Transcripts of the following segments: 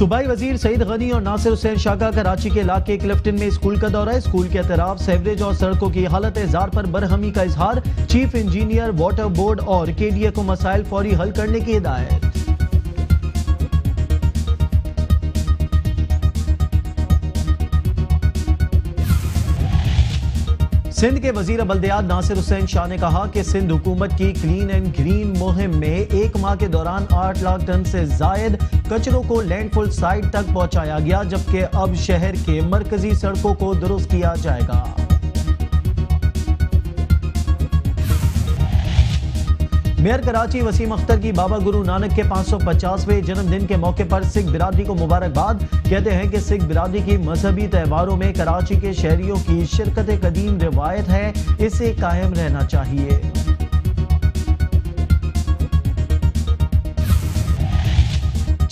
सूबाई वजीर सईद गनी और नासिर हुसैन शाह का कराची के इलाके क्लिफ्टन में स्कूल का दौरा है। स्कूल के अतराफ सेवरेज और सड़कों की हालत जार पर बरहमी का इजहार। चीफ इंजीनियर वाटर बोर्ड और केडीए को मसाइल फौरी हल करने की हिदायत। सिंध के वजीर बल्दियात नासिर हुसैन शाह ने कहा कि सिंध हुकूमत की क्लीन एंड ग्रीन मुहिम में एक माह के दौरान 8 लाख टन से जायद कचरों को लैंडफिल साइट तक पहुंचाया गया, जबकि अब शहर के मरकजी सड़कों को दुरुस्त किया जाएगा। मेयर कराची वसीम अख्तर की बाबा गुरु नानक के 550वें जन्मदिन के मौके पर सिख बिरादरी को मुबारकबाद। कहते हैं कि सिख बिरादरी की मजहबी त्योहारों में कराची के शहरियों की शिरकत कदीम रिवायत है, इसे कायम रहना चाहिए।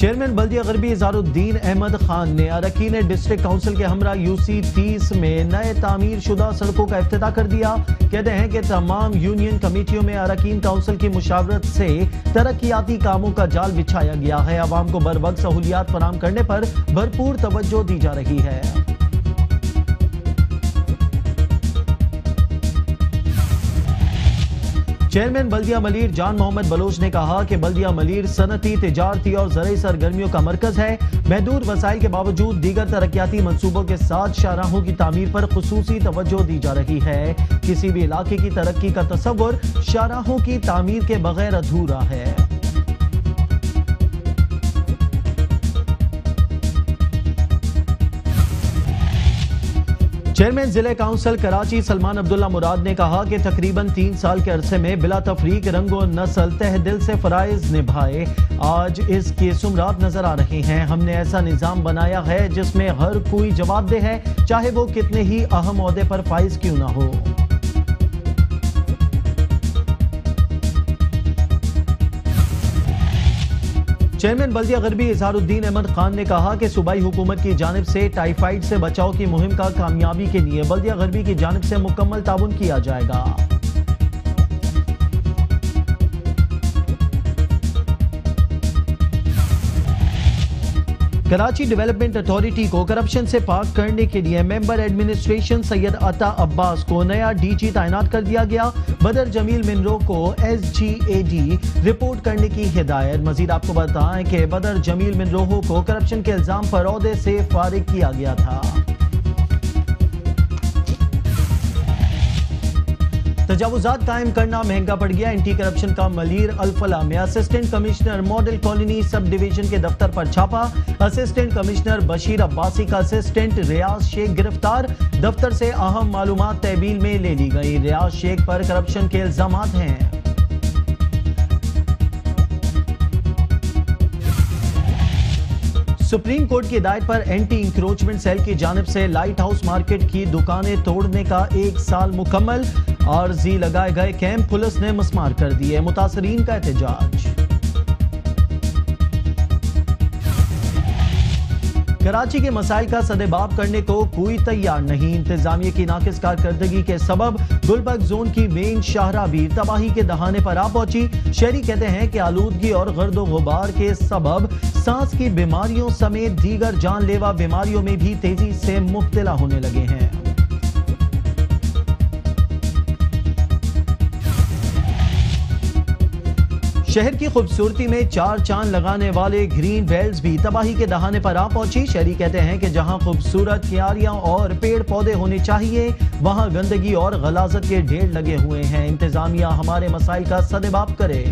चेयरमैन बल्दिया गरबी इज़हारुद्दीन अहमद खान ने अरकान डिस्ट्रिक्ट काउंसिल के हमरा यूसी 30 में नए तामीर शुदा सड़कों का इफ्तिताह कर दिया। कहते हैं कि तमाम यूनियन कमेटियों में अरकान काउंसिल की मुशावरत से तरक्याती कामों का जाल बिछाया गया है। आवाम को बरवक्त सहूलियात फराहम करने पर भरपूर तवज्जो दी जा रही है। चेयरमैन बल्दिया मलीर जान मोहम्मद बलोच ने कहा कि बल्दिया मलीर सनती, तिजारती और ज़राई सरगर्मियों का मरकज है। महदूद वसाइल के बावजूद दीगर तरक्याती मंसूबों के साथ शाहराहों की तामीर पर खुसूसी तवज्जो दी जा रही है। किसी भी इलाके की तरक्की का तसव्वुर शाहराहों की तामीर के बगैर अधूरा है। चेयरमैन जिले काउंसिल कराची सलमान अब्दुल्ला मुराद ने कहा कि तकरीबन 3 साल के अरसे में बिला तफरीक रंग और नस्ल तह दिल से फराइज निभाए आज इसके सुमरात नजर आ रहे हैं। हमने ऐसा निजाम बनाया है जिसमें हर कोई जवाबदेह है, चाहे वो कितने ही अहम ओहदे पर फाइज क्यों ना हो। चेयरमैन बल्दिया गरबी इज़हारुद्दीन अहमद खान ने कहा कि सूबाई हुकूमत की जानिब से टाइफाइड से बचाव की मुहिम का कामयाबी के लिए बल्दिया गरबी की जानिब से मुकम्मल ताउन किया जाएगा। कराची डेवलपमेंट अथॉरिटी को करप्शन से पाक करने के लिए मेंबर एडमिनिस्ट्रेशन सैयद अता अब्बास को नया डीजी तैनात कर दिया गया। बदर जमील मिनरो को SGAD रिपोर्ट करने की हिदायत। मजीद आपको बताएं कि बदर जमील मिनरोह को करप्शन के इल्जाम पर ओहदे से फारिग किया गया था। तजावुजात कायम करना महंगा पड़ गया। एंटी करप्शन का मलीर अल-फला में assistant commissioner model colony sub division के दफ्तर पर छापा। असिस्टेंट कमिश्नर बशीर अब्बासी का असिस्टेंट रियाज शेख गिरफ्तार। दफ्तर से अहम मालूमात तहवील में ले ली गई। रियाज शेख पर करप्शन के इल्जामात हैं। सुप्रीम कोर्ट की हिदायत पर एंटी इंक्रोचमेंट सेल की जानिब से लाइट हाउस मार्केट की दुकानें तोड़ने का 1 साल मुकम्मल। आरजी लगाए गए कैंप पुलिस ने मस्मार कर दिए। मुतासरीन का एहतजाज। कराची के मसाइल का सदेबाब करने को कोई तैयार नहीं। इंतजामिया की नाकिस कारकर्दगी के सबब गुलबर्ग जोन की मेन शाहरा भी तबाही के दहाने पर आ पहुंची। शहरी कहते हैं कि आलूदगी और गर्दो गुबार के सबब सांस की बीमारियों समेत दीगर जानलेवा बीमारियों में भी तेजी से मुब्तला होने लगे हैं। शहर की खूबसूरती में 4 चांद लगाने वाले ग्रीन बेल्ट्स भी तबाही के दहाने पर आ पहुंची। शहरी कहते हैं कि जहां खूबसूरत क्यारियां और पेड़ पौधे होने चाहिए, वहां गंदगी और गलाजत के ढेर लगे हुए हैं। इंतजामिया हमारे मसाइल का सदेबाब करे।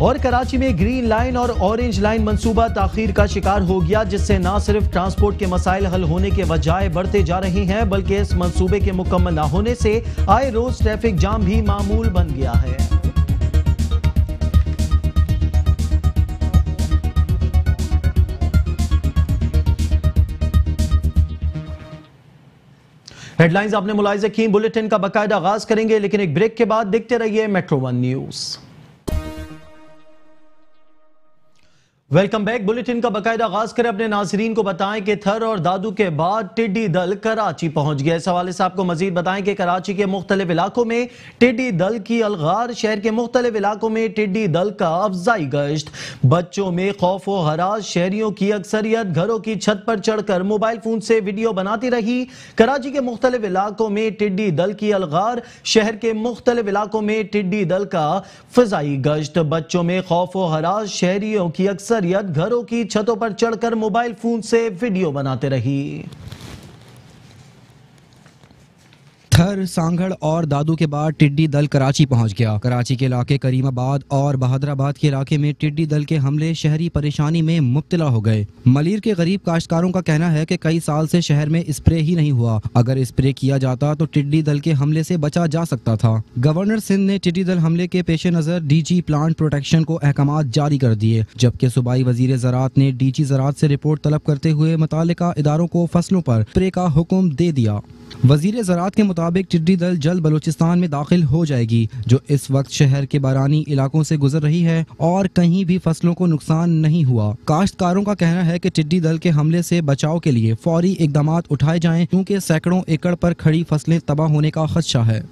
और कराची में ग्रीन लाइन और ऑरेंज लाइन मंसूबा ताखीर का शिकार हो गया, जिससे न सिर्फ ट्रांसपोर्ट के मसाइल हल होने के बजाय बढ़ते जा रही हैं, बल्कि इस मंसूबे के मुकम्मल न होने से आए रोज ट्रैफिक जाम भी मामूल बन गया है। हेडलाइंस आपने मुलाहिजा की। बुलेटिन का बाकायदा आगाज करेंगे, लेकिन एक ब्रेक के बाद देखते रहिए metro 1 news. Welcome back. Bulletin का बाकायदा आगाज करें। अपने नाजरीन को बताएं कि थर और दादू के बाद टिड्डी दल कराची पहुंच गया। इस हवाले से आपको मजीद बताएं कि कराची के मुख्तलिफ इलाकों में टिड्डी दल की अलगार। शहर के मुख्तलिफ इलाकों में टिड्डी दल का अफजाई गश्त। बच्चों में खौफ व हरास। शहरियों की अक्सरियत घरों की छत पर चढ़कर मोबाइल फोन से वीडियो बनाती रही। कराची के मुख्तलिफ इलाकों में टिड्डी दल की अलगार। शहर के मुख्तलिफ इलाकों में टिड्डी दल का फजाई गश्त। बच्चों में खौफ व हरास। शहरियों की अक्सर घरों की छतों पर चढ़कर मोबाइल फोन से वीडियो बनाते रही। थर, सांगड़ और दादू के बाद टिड्डी दल कराची पहुंच गया। कराची के इलाके करीमाबाद और बहादुराबाद के इलाके में टिड्डी दल के हमले शहरी परेशानी में मुब्तला हो गए। मलीर के गरीब काश्तकारों का कहना है कि कई साल से शहर में स्प्रे ही नहीं हुआ। अगर स्प्रे किया जाता तो टिड्डी दल के हमले से बचा जा सकता था। गवर्नर सिंध ने टिड्डी दल हमले के पेश नजर डीजी प्लांट प्रोटेक्शन को अहकामात जारी कर दिए, जबकि सूबाई वजीर ज़राअत ने डीजी ज़राअत से रिपोर्ट तलब करते हुए मुतालिका इदारों को फसलों पर स्प्रे का हुक्म दे दिया। वजीर ज़राअत के मुताबिक टिड्डी दल जल्द बलूचिस्तान में दाखिल हो जाएगी, जो इस वक्त शहर के बारानी इलाकों से गुजर रही है और कहीं भी फसलों को नुकसान नहीं हुआ। काश्तकारों का कहना है कि टिड्डी दल के हमले से बचाव के लिए फौरी इकदाम उठाए जाएं, क्योंकि सैकड़ों एकड़ पर खड़ी फसलें तबाह होने का खदशा है।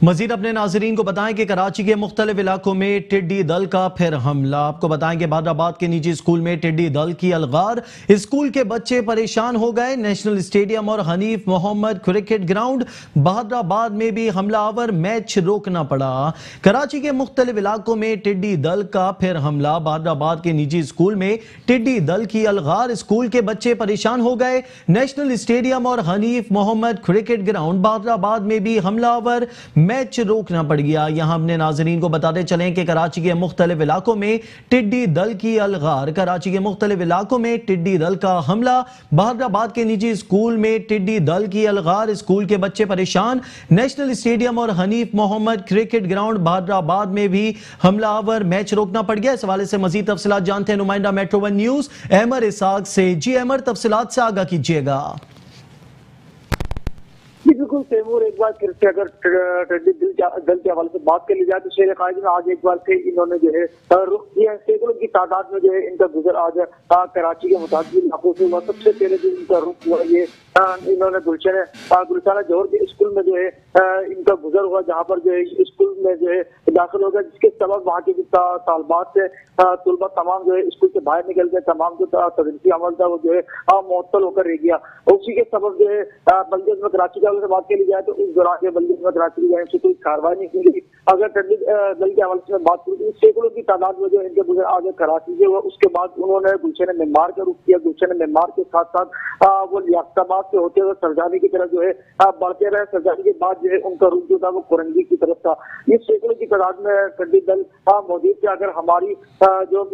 मजीद अपने नाजरीन को बताएं कि कराची के मुख्तलिफ इलाकों में टिड्डी दल का फिर हमला। आपको बताएं कि बहादुराबाद के निजी स्कूल में टिड्डी दल की अलगार। स्कूल के बच्चे परेशान हो गए। नेशनल स्टेडियम और हनीफ मोहम्मद क्रिकेट ग्राउंड बहादुराबाद में भी हमलावर मैच रोकना पड़ा। कराची के मुख्तलिफ इलाकों में टिड्डी दल का फिर हमला। बहादुराबाद के निजी स्कूल में टिड्डी दल की अलगार। स्कूल के बच्चे परेशान हो गए। नेशनल स्टेडियम और हनीफ मोहम्मद क्रिकेट ग्राउंड बहादुराबाद में भी हमलावर मैच रोकना पड़ गया। यहां अपने नाजरीन को बताते चलें कि कराची के मुख्तलिफ इलाकों में टिड्डी दल की अलगार। कराची के मुख्तलिफ इलाकों में टिड्डी दल का हमला। बहादुराबाद के निजी स्कूल में टिड्डी दल की अलगार। स्कूल के बच्चे परेशान। नेशनल स्टेडियम और हनीफ मोहम्मद क्रिकेट ग्राउंड बहादुराबाद में भी हमलावर मैच रोकना पड़ गया। इस हवाले से मजीद तफसीलात जानते हैं नुमाइंदा metro one news Ahmar Ishaq से। जी अहमर, तफसीलात से आगाह कीजिएगा। बिल्कुल तैमूर, एक बार फिर से अगर टिड्डी दल के हवाले से बात कर ली जाए तो शेर कायद में आज एक बार फिर इन्होंने जो है रुख किया। सैकड़ों की तादाद में जो है इनका गुजर आज कराची के मुताबिक इलाकों से हुआ। सबसे पहले जो इनका रुख हुआ ये इन्होंने गुलशाना जौहर के स्कूल में जो है इनका गुजर हुआ, जहाँ पर जो है स्कूल में जो है दाखिल हो गया, जिसके सबब वहाँ के तालबात से तलबा तमाम जो है स्कूल से बाहर निकल गए। तमाम जो तदरीसी अमल था वो जो है मुअत्तल होकर रह गया। उसी के सबब जो है बल्दियत में कराची से बात की जाए तो उस दौरान बल्दियत में कराची की जाए से कोई कार्रवाई नहीं की गई। अगर टिड्डी दल के हवाले से बात करूँ तो सैकड़ों की तादाद में जो इनके गुजर आज कराची से हुआ। उसके बाद उन्होंने गुलशन मेमार का रुख किया। गुलशन मेमार के साथ साथ वो लियाकताबाद से होते हुए सरजानी की तरफ जो है बढ़ते रहे। सरजानी के बाद जो है उनका रुख जो था वो कोरंगी की तरफ था। ये सैकड़ों की तादाद में टिड्डी दल मौजूद थे। अगर हमारी जो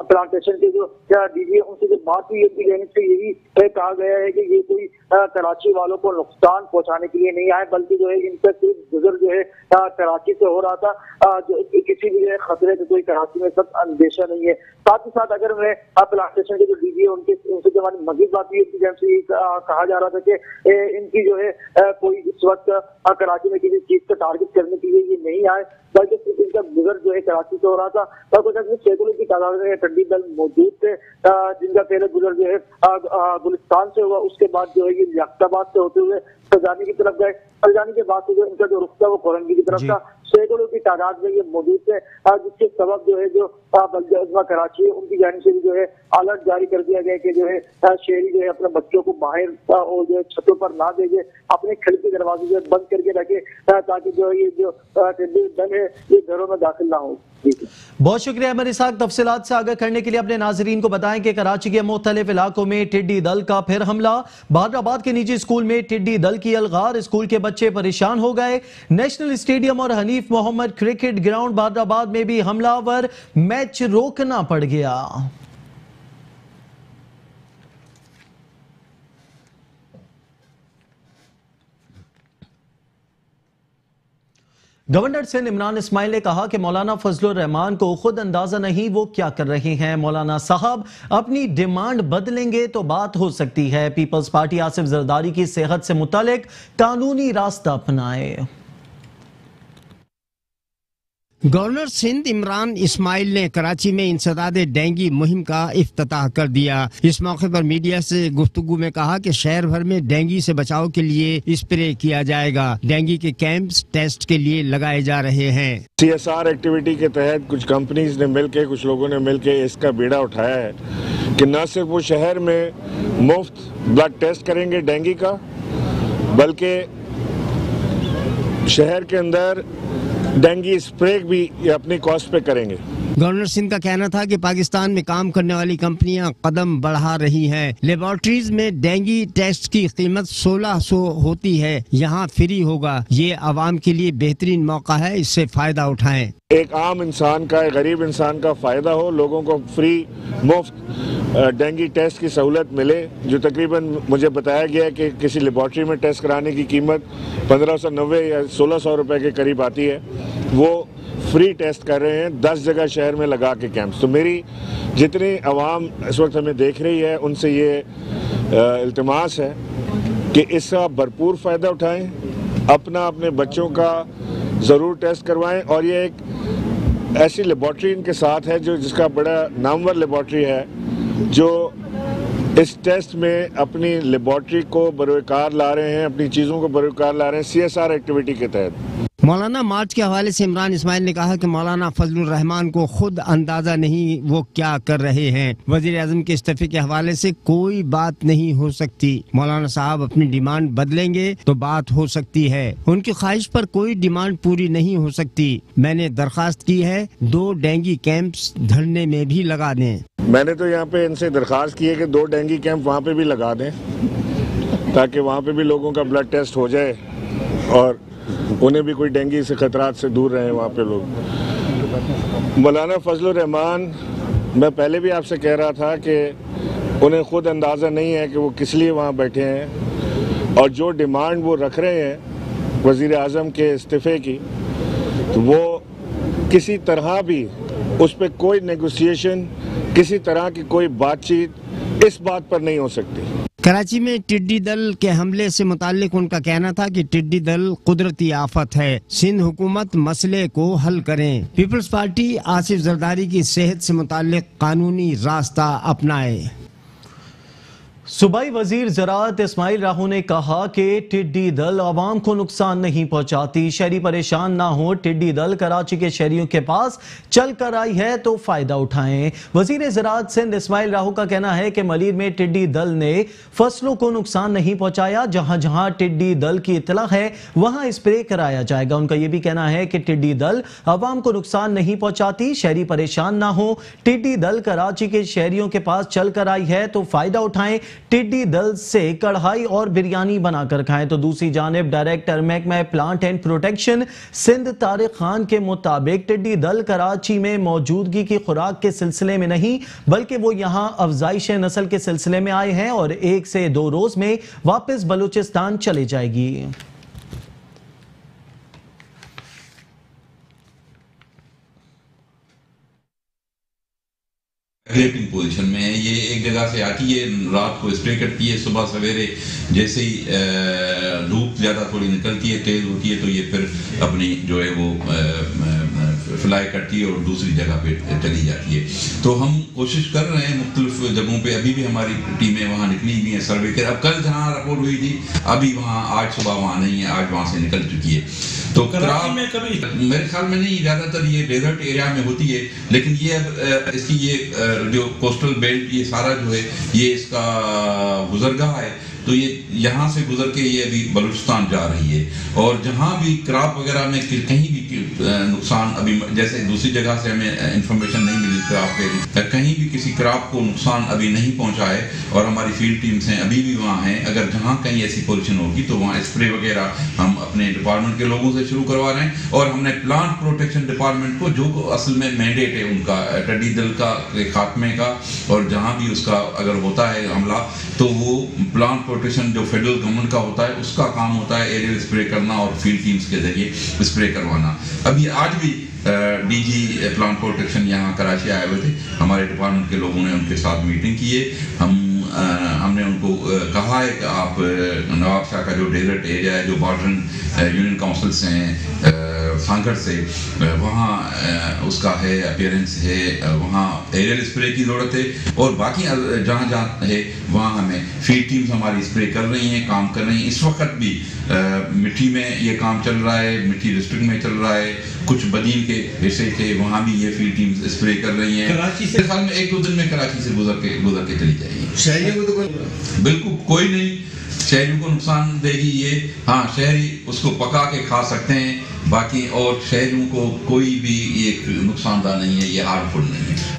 प्लांटेशन के जो डीजी उनसे जो बात हुई से यही कहा गया है कि ये कोई कराची वालों को नुकसान पहुंचाने के लिए नहीं आए, बल्कि जो है इनका सिर्फ गुजर जो है कराची से हो रहा था। जो किसी भी खतरे से कोई कराची में सब अंदेशा नहीं है। साथ ही साथ अगर मैं प्लांटेशन के जो डीजी है उनसे जो हमारी मजीद बात हुई थी, जैसे ये कहा जा रहा था कि इनकी जो है कोई इस वक्त कराची में किसी चीज को टारगेट करने के लिए ये नहीं आए, बल्कि सिर्फ इनका गुजर जो है कराची से हो रहा था। और कुछ सैकड़ों की तादाद में टिड्डी दल मौजूद थे, जिनका पहले गुजर जो है गुलिस्तान से हुआ। उसके बाद जो है ये लियाकताबाद से होते हुए सरजानी की तरफ गए। सरजानी के बाद से जो इनका जो रुख था वो कोरंगी की तरफ था। सैकड़ों की तादाद में ये मौजूद थे, जिसके सबब जो है जो बल्दिया अज़मा कराची है उनकी जानिब से भी जो है अलर्ट जारी कर दिया गया कि जो है शहरी जो है अपने बच्चों को बाहर और जो है छतों पर ना भेजे, अपने खिड़की दरवाजे जो बंद करके रखे, ताकि जो ये जो टिड्डी दल है ये घरों में दाखिल ना हो। बहुत शुक्रिया अहमर इसाक, तफसीलात से आगाह करने के लिए। अपने नाजरीन को बताएं कि कराची के मुख्तलिफ इलाकों में टिड्डी दल का फिर हमला। बहादुराबाद के निजी स्कूल में टिड्डी दल की अलगार। स्कूल के बच्चे परेशान हो गए। नेशनल स्टेडियम और हनीफ मोहम्मद क्रिकेट ग्राउंड बहादुराबाद में भी हमलावर मैच रोकना पड़ गया। गवर्नर सिंध इमरान इस्माइल ने कहा कि मौलाना फजलुर रहमान को खुद अंदाजा नहीं वो क्या कर रहे हैं। मौलाना साहब अपनी डिमांड बदलेंगे तो बात हो सकती है। पीपल्स पार्टी आसिफ जरदारी की सेहत से मुतालिक कानूनी रास्ता अपनाए। गवर्नर सिंध इमरान इस्माइल ने कराची में इंसदाद डेंगू मुहिम का इफ्तिताह कर दिया। इस मौके पर मीडिया से गुफ्तगू में कहा कि शहर भर में डेंगू से बचाव के लिए स्प्रे किया जाएगा। डेंगू के कैंप्स टेस्ट के लिए लगाए जा रहे हैं। CSR एक्टिविटी के तहत कुछ कंपनीज ने मिलकर, कुछ लोगों ने मिलकर इसका बीड़ा उठाया है कि न सिर्फ वो शहर में मुफ्त ब्लड टेस्ट करेंगे डेंगू का, बल्कि शहर के अंदर डेंगू स्प्रे भी अपनी कॉस्ट पे करेंगे। गवर्नर सिंह का कहना था कि पाकिस्तान में काम करने वाली कंपनियां कदम बढ़ा रही हैं। लेबोरेटरीज में डेंगू टेस्ट की कीमत 1600 होती है, यहां फ्री होगा। ये आवाम के लिए बेहतरीन मौका है, इससे फायदा उठाएं। एक आम इंसान का, एक गरीब इंसान का फायदा हो, लोगों को फ्री मुफ्त डेंगू टेस्ट की सहूलत मिले, जो तकरीबन मुझे बताया गया है कि किसी लेबॉर्ट्री में टेस्ट कराने की कीमत 1590 या 1600 रुपए के करीब आती है, वो फ्री टेस्ट कर रहे हैं 10 जगह शहर में लगा के कैंप्स। तो मेरी जितनी आवाम इस वक्त हमें देख रही है, उनसे ये इल्तिमास है कि इसका भरपूर फ़ायदा उठाएं, अपने बच्चों का ज़रूर टेस्ट करवाएं। और ये एक ऐसी लेबॉर्ट्री इनके साथ है जिसका बड़ा नामवर लेबॉर्ट्री है, जो इस टेस्ट में अपनी लेबॉर्ट्री को बरोकार ला रहे हैं, अपनी चीज़ों को बरोकार ला रहे हैं CSR एक्टिविटी के तहत। मौलाना मार्च के हवाले से इमरान इस्माइल ने कहा कि मौलाना फजलुर रहमान को खुद अंदाजा नहीं वो क्या कर रहे हैं। वजीर आजम के इस्तीफे के हवाले से कोई बात नहीं हो सकती। मौलाना साहब अपनी डिमांड बदलेंगे तो बात हो सकती है, उनकी ख्वाहिश पर कोई डिमांड पूरी नहीं हो सकती। मैंने दरखास्त की है 2 डेंगू कैंप्स धरने में भी लगा दें। मैंने तो यहाँ पे इनसे दरखास्त की है कि 2 डेंगू कैंप वहाँ पे भी लगा दें, ताकि वहाँ पे भी लोगों का ब्लड टेस्ट हो जाए और उन्हें भी कोई डेंगू से खतरात से दूर रहें वहाँ पे लोग। मौलाना फजलुर रहमान, मैं पहले भी आपसे कह रहा था कि उन्हें खुद अंदाज़ा नहीं है कि वो किस लिए वहाँ बैठे हैं, और जो डिमांड वो रख रहे हैं वज़ीर आज़म के इस्तीफ़े की, तो वो किसी तरह भी उस पर कोई नेगोशिएशन, किसी तरह की कोई बातचीत इस बात पर नहीं हो सकती। कराची में टिड्डी दल के हमले से मुताल्लिक उनका कहना था कि टिड्डी दल कुदरती आफत है, सिंध हुकूमत मसले को हल करें। पीपल्स पार्टी आसिफ जरदारी की सेहत से मुताल्लिक कानूनी रास्ता अपनाए। सूबाई वजीर ज़राअत इस्माइल राहू ने कहा कि टिड्डी दल आवाम को नुकसान नहीं पहुंचाती, शहरी परेशान ना हो। टिड्डी दल कराची के शहरियों के पास चल कर आई है तो फायदा उठाएं। वजीर ज़राअत सिंध इस्माइल राहू का कहना है कि मलीर में टिड्डी दल ने फसलों को नुकसान नहीं पहुंचाया। जहां जहां टिड्डी दल की इतला है वहां स्प्रे कराया जाएगा। उनका यह भी कहना है कि टिड्डी दल आवाम को नुकसान नहीं पहुंचाती, शहरी परेशान ना हो। टिड्डी दल कराची के शहरियों के पास चल कर आई है तो फायदा उठाएं। टिड्डी दल से कढ़ाई और बिरयानी बनाकर खाएं। तो दूसरी जानिब डायरेक्टर महकमा plant and protection Sindh Tariq Khan के मुताबिक टिड्डी दल कराची में मौजूदगी की खुराक के सिलसिले में नहीं, बल्कि वो यहाँ अफजाइश नस्ल के सिलसिले में आए हैं और 1 से 2 रोज में वापस बलूचिस्तान चले जाएगी। ग्रेपिंग पोजीशन में है। ये एक जगह से आती है, रात को स्प्रे करती है, सुबह सवेरे जैसे ही धूप ज़्यादा थोड़ी निकलती है, तेज़ होती है, तो ये फिर अपनी जो है वो फ्लाई करती है और दूसरी जगह पे चली जाती है। तो हम कोशिश कर रहे हैं मुख्तलिफ जगहों पे, अभी भी हमारी टीमें वहाँ निकली हुई हैं सर्वे कर। अब कल जहाँ रिपोर्ट हुई थी, अभी वहाँ आज सुबह वहाँ नहीं है, आज वहाँ से निकल चुकी है। तो कराची में कभी मेरे ख्याल में नहीं, ज़्यादातर ये डेजर्ट एरिया में होती है, लेकिन ये अब इसकी ये जो कोस्टल बेल्ट ये सारा जो है ये इसका गुजरगाह है, तो ये यहाँ से गुजर के ये अभी बलूचिस्तान जा रही है। और जहाँ भी क्रॉप वगैरह में कहीं भी नुकसान, अभी जैसे दूसरी जगह से हमें इंफॉर्मेशन नहीं मिली क्रॉप के, कहीं भी किसी क्रॉप को नुकसान अभी नहीं पहुँचा है और हमारी फील्ड टीम्स हैं अभी भी वहाँ हैं। अगर जहाँ कहीं ऐसी पोजीशन होगी तो वहाँ स्प्रे वगैरह हम अपने डिपार्टमेंट के लोगों से शुरू करवा रहे हैं। और हमने प्लांट प्रोटेक्शन डिपार्टमेंट को, जो असल में मैंडेट है उनका टिड्डी दल का खात्मे का, और जहाँ भी उसका अगर होता है हमला तो वो प्लांट प्रोटेक्शन जो फेडरल गवर्नमेंट का होता है उसका काम होता है एरियल स्प्रे करना और फील्ड टीम्स के जरिए स्प्रे करवाना। अभी आज भी डीजी प्लांट प्रोटेक्शन यहाँ कराची आए हुए थे, हमारे डिपार्टमेंट के लोगों ने उनके साथ मीटिंग की है। हमने उनको कहा है कि आप नवाब शाह का जो डेजर्ट एरिया है, जो बॉर्डर यूनियन काउंसिल्स हैं सांगड़ से, वहाँ उसका है अपीयरेंस है, वहाँ एरियल स्प्रे की ज़रूरत है, और बाकी जहाँ जहाँ है वहाँ हमें फील्ड टीम्स हमारी स्प्रे कर रही हैं, काम कर रही हैं। इस वक्त भी मिट्टी में ये काम चल रहा है, मिट्टी डिस्ट्रिक्ट में चल रहा है, कुछ बदीन के हिस्से थे वहाँ भी ये फील्ड टीम्स स्प्रे कर रही हैं। कराची से साल में 1-2 दिन में कराची से गुजर के चली जाएगी। शहरियों को तो बिल्कुल कोई नहीं, शहरियों को नुकसान देगी ये। हाँ, शहरी उसको पका के खा सकते हैं, बाकी और शहरियों को कोई भी ये नुकसानदार नहीं है, ये हार्मफुल नहीं है।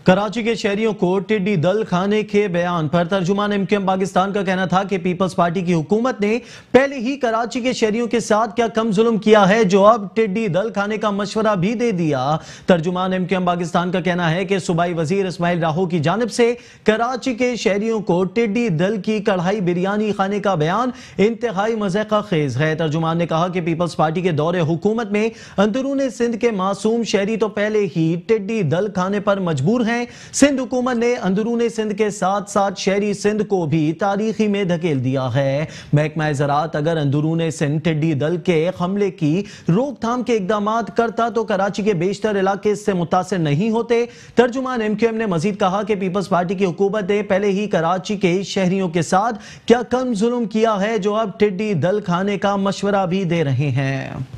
कराची के शहरियों को टिड्डी दल खाने के बयान पर तर्जुमान एमक्यूएम पाकिस्तान का कहना था कि पीपल्स पार्टी की हुकूमत ने पहले ही कराची के शहरियों के साथ क्या कम जुल्म किया है जो अब टिड्डी दल खाने का मशवरा भी दे दिया। तर्जुमान एमक्यूएम पाकिस्तान का कहना है कि सूबाई वजीर इस्माइल राहो की जानिब से कराची के शहरियों को टिड्डी दल की कढ़ाई बिरयानी खाने का बयान इंतहाई मज़ाक़ खेज है। तर्जुमान ने कहा कि पीपल्स पार्टी के दौरे हुकूमत में अंदरून सिंध के मासूम शहरी तो पहले ही टिड्डी दल खाने पर मजबूर हैं। सिंध हुकूमत ने अंदरून सिंध के साथ साथ शहरी सिंध को भी तारीखी में धकेल दिया है। महकमा ज़राअत अगर अंदरून सिंध टिड्डी दल के हमले की रोकथाम के इकदाम करता तो कराची के बेशतर इलाके इससे मुतासिर नहीं होते। तर्जुमान एमक्यूएम ने मजीद कहा कि पीपल्स पार्टी की हुकूमत ने पहले ही कराची के शहरियों के साथ क्या कम जुल्म किया है जो अब टिड्डी दल खाने का मशवरा भी दे रहे हैं।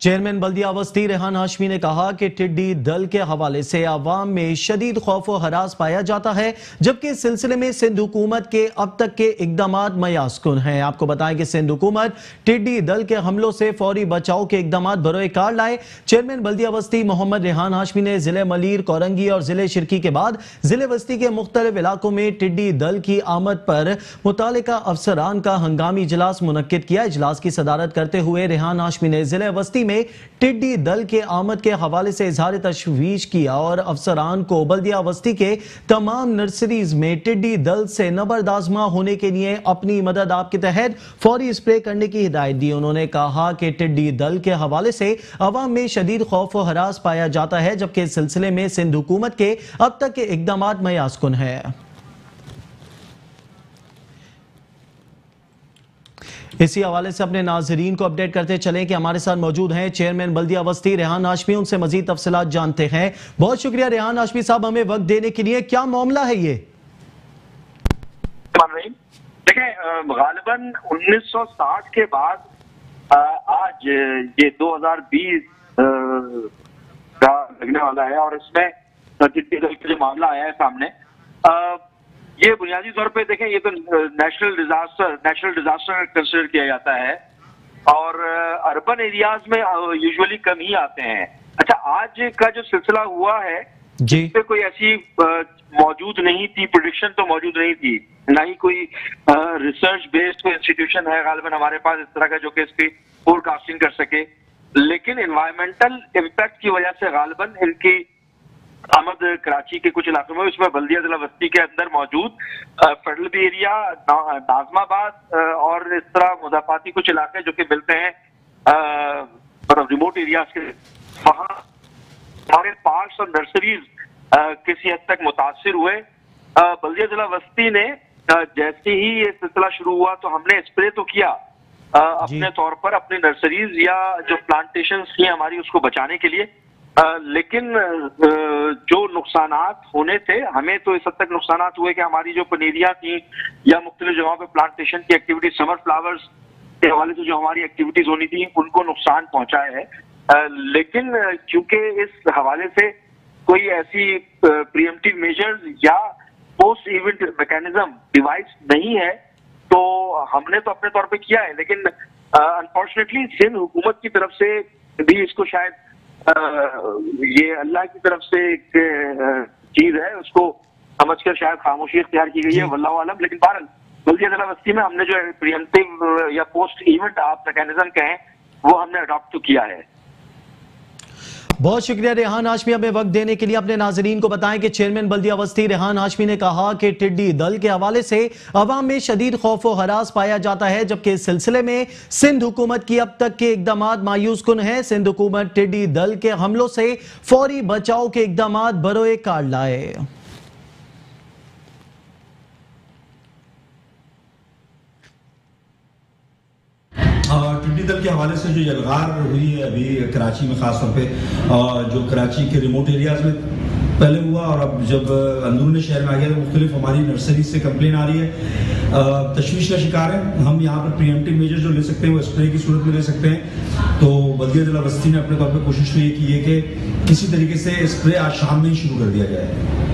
चेयरमैन बल्दिया वस्ती रेहान हाशमी ने कहा कि टिड्डी दल के हवाले से आवाम में शदीद खौफ व हरास पाया जाता है, जबकि इस सिलसिले में सिंध हुकूमत के अब तक के इकदाम मयासकुन हैं। आपको बताएं कि सिंध हुकूमत टिड्डी दल के हमलों से फौरी बचाव के इकदाम बरोए कार लाए। चेयरमैन बल्दिया वस्ती मोहम्मद रेहान हाशमी ने जिले मलीर, कोरंगी और जिले शिरकी के बाद जिले वस्ती के मुख्तलिफ इलाकों में टिड्डी दल की आमद पर मुतालिका अफसरान का हंगामी इजलास मुनक्किद किया। इजलास की सदारत करते हुए रेहान हाशमी ने जिले वस्ती में टिड्डी दल के आमद के हवाले से इजहार तशवीश किया और अफसरान को बल्दिया वस्ती के तमाम नर्सरीज में टिड्डी दल से नबरदाजमा होने के लिए अपनी मदद आपके तहत फौरी स्प्रे करने की हिदायत दी। उन्होंने कहा कि टिड्डी दल के हवाले से अवाम में शदीद खौफ व हरास पाया जाता है, जबकि इस सिलसिले में सिंध हुकूमत के अब तक के इकदाम मयासकुन है। इसी हवाले से अपने नाजरीन को अपडेट करते चलें कि हमारे साथ मौजूद हैं चेयरमैन बल्दिया वस्ती रेहान हाशमी। उनसे मजीद तफसीलात जानते हैं। बहुत शुक्रिया रेहान हाशमी साहब हमें वक्त देने के लिए। क्या मामला है ये? देखें, गालिबन 1960 के बाद आज ये 2020 का लगने वाला है और इसमें टिड्डी दल का जो मामला आया है सामने, ये बुनियादी तौर पे देखें, ये तो नेशनल डिजास्टर कंसिडर किया जाता है और अर्बन एरियाज में यूजुअली कम ही आते हैं। अच्छा, आज का जो सिलसिला हुआ है जिस पे कोई ऐसी मौजूद नहीं थी, प्रेडिक्शन तो मौजूद नहीं थी, ना ही कोई रिसर्च बेस्ड कोई इंस्टीट्यूशन है गालिबन हमारे पास इस तरह का जो कि इसकी फोरकास्टिंग कर सके। लेकिन एनवायरमेंटल इम्पैक्ट की वजह से गालिबन इनकी आमद कराची के कुछ इलाकों में, उसमें बल्दिया जिला वस्ती के अंदर मौजूद फेडरल एरिया, नाजमाबाद और इस तरह मुजाफाती कुछ इलाके जो कि मिलते हैं मतलब रिमोट एरियाज के, वहाँ हमारे पार्क्स और नर्सरीज किसी हद तक मुतासिर हुए। बल्दिया जिला वस्ती ने जैसे ही ये सिलसिला शुरू हुआ तो हमने स्प्रे तो किया अपने तौर पर अपनी नर्सरीज या जो प्लांटेशन थी हमारी उसको बचाने के लिए, लेकिन जो नुकसानात होने थे हमें तो इस हद तक नुकसानात हुए कि हमारी जो पनीरियां थी या मुख्तलिफ जगहों पे प्लांटेशन की एक्टिविटी, समर फ्लावर्स के हवाले से जो हमारी एक्टिविटीज होनी थी उनको नुकसान पहुंचाए है। लेकिन क्योंकि इस हवाले से कोई ऐसी प्रीएम्प्टिव मेजर्स या पोस्ट इवेंट मैकेनिज्म डिवाइस नहीं है तो हमने तो अपने तौर पे किया है, लेकिन अनफॉर्चुनेटली सिंध हुकूमत की तरफ से भी इसको शायद ये अल्लाह की तरफ से एक चीज है, उसको समझकर शायद खामोशी इख्तियार की गई है, वल्लाहु आलम। लेकिन बहरहाल बल्दिया जिला वस्ती में हमने जो प्रीएम्प्टिव या पोस्ट इवेंट आप मैकेनिज्म कहें वो हमने अडॉप्ट तो किया है। बहुत शुक्रिया रेहान हाशमी हमें वक्त देने के लिए। अपने नाजरीन को बताएं कि चेयरमैन बल्दिया वस्ती रेहान हाशमी ने कहा कि टिड्डी दल के हवाले से अवाम में शदीद खौफ व हरास पाया जाता है, जबकि इस सिलसिले में सिंध हुकूमत की अब तक के इकदाम मायूस कुन है। सिंध हुकूमत टिड्डी दल के हमलों से फौरी बचाव के इकदाम बरोए कार लाए। टिड्डी दल के हवाले से जो यलगार हुई है अभी कराची में ख़ास तौर पे, जो कराची के रिमोट एरियाज़ में पहले हुआ और अब जब अंदरूनी शहर में आ गया तो मुख्तलिफ हमारी नर्सरी से कंप्लेन आ रही है, तशवीश का शिकार है। हम यहाँ पर प्रीएम्प्टिव मेजर जो ले सकते हैं वो स्प्रे की सूरत में ले सकते हैं। तो बल्दिया जिला बस्ती ने अपने तौर पर कोशिश तो ये की है कि किसी तरीके से स्प्रे आज शाम में ही शुरू कर दिया जाए।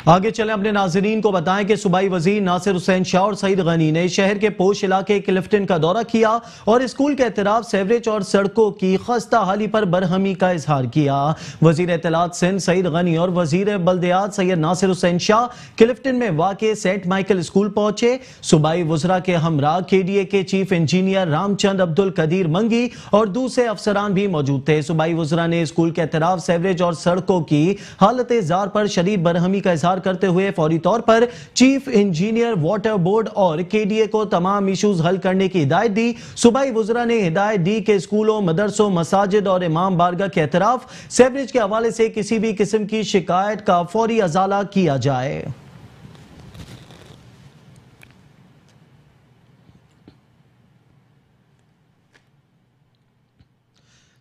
आगे चले अपने नाजरीन को बताएं कि सूबाई वजीर नासिर हुसैन शाह और सईद गनी ने शहर के पोश इलाके क्लिफ्टन का दौरा किया और स्कूल के एतराफ सेवरेज और सड़कों की खस्ता हाली पर बरहमी का इजहार किया। वजीर इत्तलात सिंध सईद गनी और वजीर बल्दियात सैयद नासिर हुसैन शाह क्लिफ्टन में वाक़े सेंट माइकल स्कूल पहुंचे। सूबाई वज़रा के हमरा KDA के चीफ इंजीनियर रामचंद अब्दुल कदीर मंगी और दूसरे अफसरान भी मौजूद थे। सूबाई वज़रा ने स्कूल के एतराफ सेवरेज और सड़कों की हालत जार पर शदीद बरहमी का इजहार करते हुए फौरी तौर पर चीफ इंजीनियर वाटर बोर्ड और KDA को तमाम इश्यूज हल करने की हिदायत दी। सूबाई वज़रा ने हिदायत दी कि स्कूलों, मदरसों, मसाजिद और इमाम बारगाह के एतराफ सेवरेज के हवाले से किसी भी किस्म की शिकायत का फौरी अजाला किया जाए।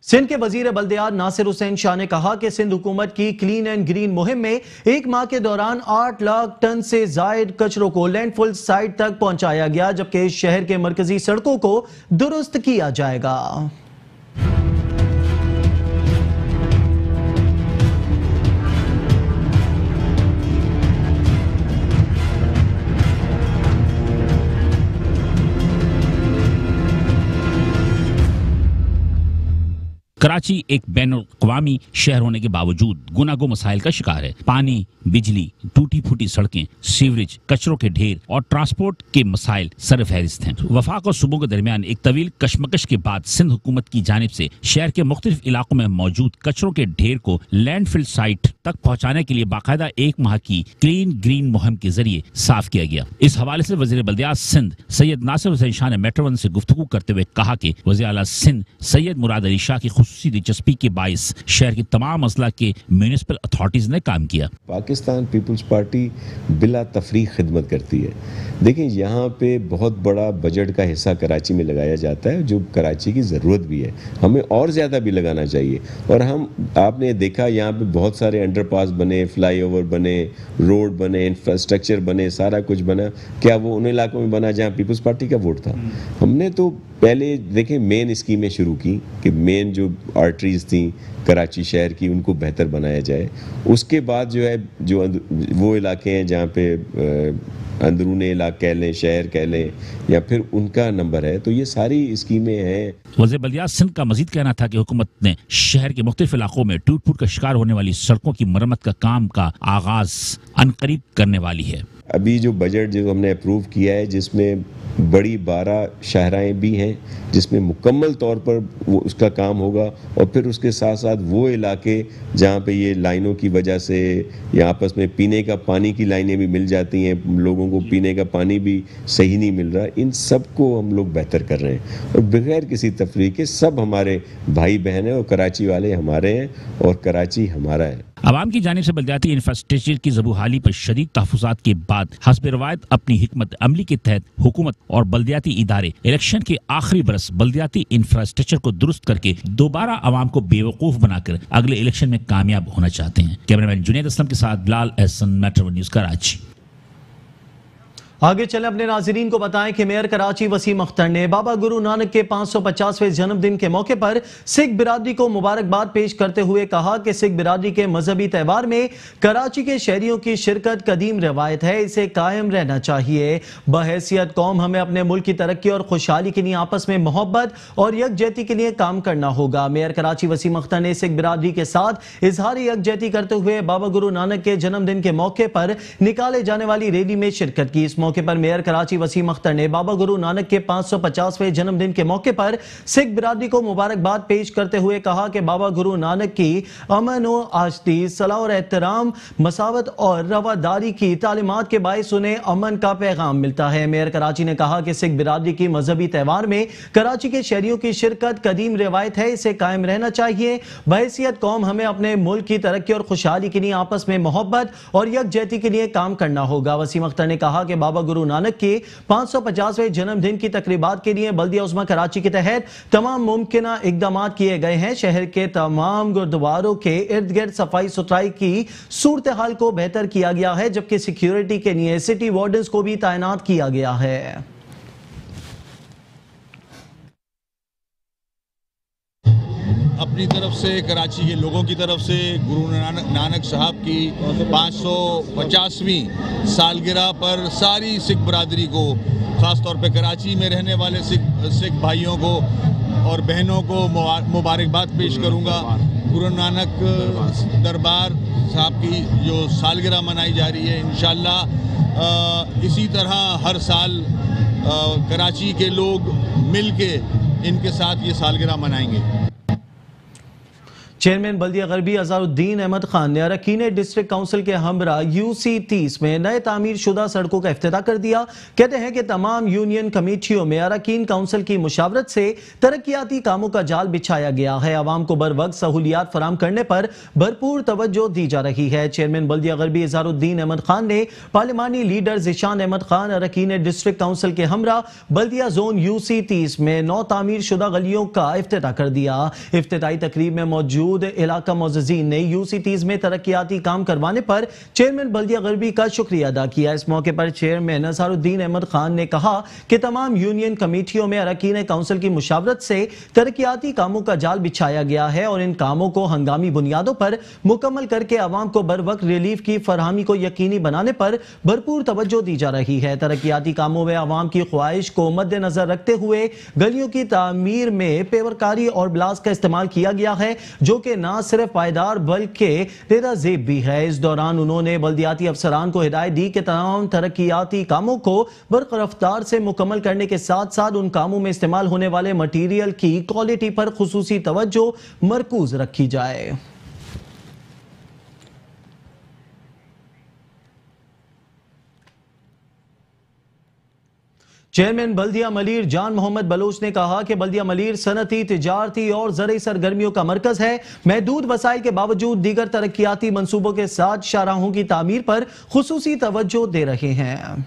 सिंध के वजीर बल्दियात नासिर हुसैन शाह ने कहा कि सिंध हुकूमत की क्लीन एंड ग्रीन मुहिम में 1 माह के दौरान 8 लाख टन से जायद कचरों को लैंडफिल साइट तक पहुंचाया गया, जबकि शहर के मरकजी सड़कों को दुरुस्त किया जाएगा। कराची एक बैनुल-अक़वामी शहर होने के बावजूद गुनागो मसाइल का शिकार है। पानी, बिजली, टूटी फूटी सड़कें, सीवरेज, कचरों के ढेर और ट्रांसपोर्ट के मसाइल सरफहरिस्त हैं। वफाक और सूबों के दरमियान एक तवील कशमकश के बाद सिंध हुकूमत की जानिब से शहर के मुख्तलिफ इलाकों में मौजूद कचरों के ढेर को लैंडफिल साइट तक पहुँचाने के लिए बाकायदा 1 माह की क्लीन ग्रीन मुहिम के जरिए साफ किया गया। इस हवाले से वज़ीर बल्दियात सिंध सैयद नासिर हुसैन शाह ने मेट्रो वन से गुफ्तगू करते हुए कहा कि वज़ीर आला सिंध सैयद मुराद अली शाह की खुसूसी दिलचस्पी के बाइस शहर की तमाम अजला के म्यूनिसिपल अथॉरिटीज ने काम किया। पाकिस्तान पीपल्स पार्टी बिला तफरीक खिदमत करती है। देखिए, यहाँ पे बहुत बड़ा बजट का हिस्सा कराची में लगाया जाता है, जो कराची की ज़रूरत भी है। हमें और ज़्यादा भी लगाना चाहिए। और आपने देखा यहाँ पे बहुत सारे अंडरपास बने, फ्लाईओवर बने, रोड बने, इंफ्रास्ट्रक्चर बने, सारा कुछ बना। क्या वो उन इलाकों में बना जहाँ पीपल्स पार्टी का वोट था? हमने तो पहले देखें मेन स्कीमें शुरू की कि मेन जो आर्टरीज थी कराची शहर की उनको बेहतर बनाया जाए। उसके बाद जो है जो वो इलाके हैं जहाँ पे अंदरूनी इलाके कह लें, शहर कह लें, या फिर उनका नंबर है, तो ये सारी स्कीमें हैं। वज़ीर बल्दियात सिंध का मजीद कहना था कि हुकूमत ने शहर के मुख्तलिफ इलाकों में टूट फूट का शिकार होने वाली सड़कों की मरम्मत का काम का आगाज अनकरीब करने वाली है। अभी जो बजट जो हमने अप्रूव किया है, जिसमें बड़ी 12 शाहराएँ भी हैं, जिसमें मुकम्मल तौर पर वो उसका काम होगा। और फिर उसके साथ साथ वो इलाके जहाँ पे ये लाइनों की वजह से या आपस में पीने का पानी की लाइनें भी मिल जाती हैं, लोगों को पीने का पानी भी सही नहीं मिल रहा, इन सब को हम लोग बेहतर कर रहे हैं। और बगैर किसी तफरीक के सब हमारे भाई बहन हैं और कराची वाले हमारे हैं और कराची हमारा है। अवाम की जानिब से बल्दियाती इंफ्रास्ट्रक्चर की ज़बूहाली पर शदीद तहफ़्फ़ुज़ात के बाद हस्ब रवायत अपनी हिकमत अमली के तहत हुकूमत और बल्दियाती इदारे इलेक्शन के आखिरी बरस बल्दियाती इंफ्रास्ट्रक्चर को दुरुस्त करके दोबारा अवाम को बेवकूफ़ बनाकर अगले इलेक्शन में कामयाब होना चाहते हैं। कैमरामैन जुनैद असलम के साथ बिलाल एहसन, मेट्रो न्यूज़ कराची। आगे चले अपने नाजरीन को बताएं कि मेयर कराची वसीम अख्तर ने बाबा गुरु नानक के 550वें जन्मदिन के मौके पर सिख बिरादरी को मुबारकबाद पेश करते हुए कहा कि सिख बिरादरी के मजहबी त्यौहार में कराची के शहरियों की शिरकत कदीम रवायत है, इसे कायम रहना चाहिए। बहैसियत कौम हमें अपने मुल्क की तरक्की और खुशहाली के लिए आपस में मोहब्बत और यकजहती के लिए काम करना होगा। मेयर कराची वसीम अख्तर ने सिख बिरादरी के साथ इजहार यकजहती करते हुए बाबा गुरु नानक के जन्मदिन के मौके पर निकाले जाने वाली रैली में शिरकत की। इस मौके पर मेयर कराची वसीम अख्तर ने बाबा गुरु नानक के 550वें जन्मदिन के मौके पर सिख बिरादरी को मुबारकबाद पेश करते हुए कहा कि बाबा गुरु नानक की अमन और आश्ती, सलाह और एहतराम, मसावत और रवादारी की तालीमात के बायस उन्हें अमन का पैगाम मिलता है। मेयर कराची ने कहा कि सिख बिरादरी की मजहबी त्यौहार में कराची के शहरियों की शिरकत कदीम रिवायत है, इसे कायम रहना चाहिए। बहैसियत कौम हमें अपने मुल्क की तरक्की और खुशहाली के लिए आपस में मोहब्बत और यकजहती के लिए काम करना होगा। वसीम अख्तर ने कहा कि बाबा गुरु नानक के 550वें जन्मदिन की तकरीबात के लिए बल्दिया उस्मा कराची के तहत तमाम मुमकिन इकदाम किए गए हैं। शहर के तमाम गुरुद्वारों के इर्द गिर्द सफाई सुथराई की सूरत हाल को बेहतर किया गया है, जबकि सिक्योरिटी के लिए सिटी वार्डन्स को भी तैनात किया गया है। अपनी तरफ से, कराची के लोगों की तरफ से गुरु नानक साहब की 550वीं सालगिरह पर सारी सिख बरादरी को, ख़ास तौर पे कराची में रहने वाले सिख भाइयों को और बहनों को मुबारकबाद पेश करूंगा। गुरु नानक दरबार साहब की जो सालगिरह मनाई जा रही है, इंशाअल्लाह इसी तरह हर साल कराची के लोग मिलके इनके साथ ये सालगिरह मनाएंगे। चेयरमैन बल्दिया गरबी अजहरुद्दीन अहमद खान ने अरकान डिस्ट्रिक्ट काउंसिल के हमरा UC 30 में नए तामीर शुदा सड़कों का इफ्तिताह कर दिया। कहते हैं कि तमाम यूनियन कमेटियों में अरकान काउंसिल की मुशावरत से तरक्याती कामों का जाल बिछाया गया है। आवाम को बर वक्त सहूलियात फराम करने पर भरपूर तवज्जो दी जा रही है। चेयरमैन बल्दिया गरबी अजहरुद्दीन अहमद खान ने पार्लिमानी लीडर ज़िशान अहमद खान अरकान डिस्ट्रिक्ट काउंसिल के हमरा बल्दिया जोन UC 30 में 9 तामीर शुदा गलियों का इफ्तिताह कर दिया। इफ्तिताही तकरीब में मौजूद इलाका मोअज़्ज़िज़ीन ने UC 30 में तरक्याती काम करवाने पर चेयरमैन बल्दिया गरबी का शुक्रिया अदा किया। इस मौके पर चेयरमैन अजहरुद्दीन अहमद खान ने कहा कि तमाम यूनियन कमेटियों में अरकान काउंसिल की मुशावरत से तरक्याती कामों का जाल बिछाया गया है और इन कामों को हंगामी बुनियादों पर मुकम्मल करके आवाम को बर वक्त रिलीफ की फरहमी को यकीनी बनाने पर भरपूर तवज्जो दी जा रही है। तरक्याती कामों में आवाम की ख्वाहिश को मद्देनजर रखते हुए गलियों की तामीर में पेवरकारी और ब्लास का इस्तेमाल किया गया है, जो कि ना सिर्फ पायदार बल्कि रेदा ज़ेब भी है। इस दौरान उन्होंने बल्दियाती अफसरान को हिदायत दी कि तमाम तरक्याती कामों को बरक़ रफ्तार से मुकम्मल करने के साथ साथ उन कामों में इस्तेमाल होने वाले मटीरियल की क्वालिटी पर खुसूसी तवज्जो मरकूज रखी जाए। चेयरमैन बल्दिया मलीर जान मोहम्मद बलोच ने कहा कि बल्दिया मलीर सनती, तिजारती और ज़रई सरगर्मियों का मरकज है। महदूद वसाइल के बावजूद दीगर तरक्याती मंसूबों के साथ शाहराहों की तामीर पर खुसूसी तवज्जो दे रहे हैं।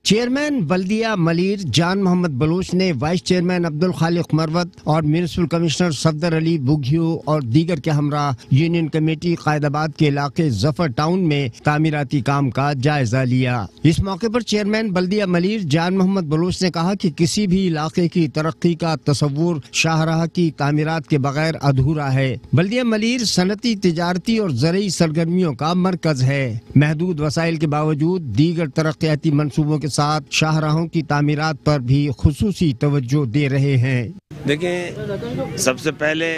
चेयरमैन बल्दिया मलीर जान मोहम्मद बलोच ने वाइस चेयरमैन अब्दुल खालिक मरवत और म्यूनिसिपल कमिश्नर सफदर अली बुघियो और दीगर के हमरा यूनियन कमेटी कायदाबाद के इलाके जफर टाउन में तामीराती काम का जायजा लिया। इस मौके पर चेयरमैन बल्दिया मलीर जान मोहम्मद बलोच ने कहा कि किसी भी इलाके की तरक्की का तस्वुर शाहराह की तामीरात के बगैर अधूरा है। बल्दिया मलीर सनती, तिजारती और ज़रई सरगर्मियों का मरकज है। महदूद वसाइल के बावजूद दीगर तरक्याती मंसूबों के साथ शाहराहों की तामीरात पर भी खुसूसी तवज्जो दे रहे हैं। देखें, सबसे पहले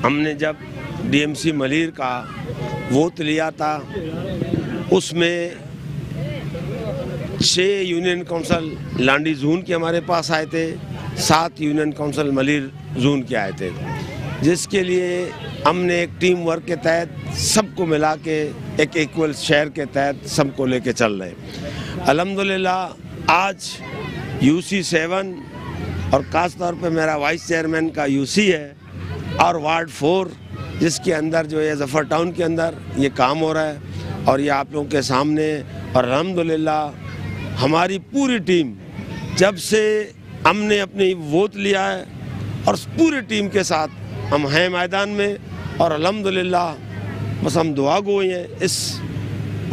हमने जब DMC मलीर का वोट लिया था, उसमें 6 यूनियन काउंसिल लांडी जोन के हमारे पास आए थे, 7 यूनियन काउंसिल मलीर जोन के आए थे, जिसके लिए हमने एक टीम वर्क के तहत सबको मिला के एक इक्वल शेयर के तहत सबको लेके चल रहे हैं। अल्हम्दुलिल्लाह आज UC 7 और ख़ास तौर पे मेरा वाइस चेयरमैन का UC है और वार्ड 4 जिसके अंदर जो है जफर टाउन के अंदर ये काम हो रहा है और ये आप लोगों के सामने। और अल्हम्दुलिल्लाह हमारी पूरी टीम जब से हमने अपनी वोट लिया है और पूरी टीम के साथ हम हैं मैदान में और अल्हम्दुलिल्लाह बस हम दुआ गो हैं इस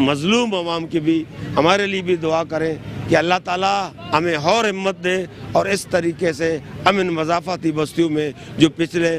मजलूम अवाम की भी, हमारे लिए भी दुआ करें कि अल्लाह ताला हमें और हिम्मत दे और इस तरीके से हम इन मज़ाफ़ाती बस्तियों में जो पिछले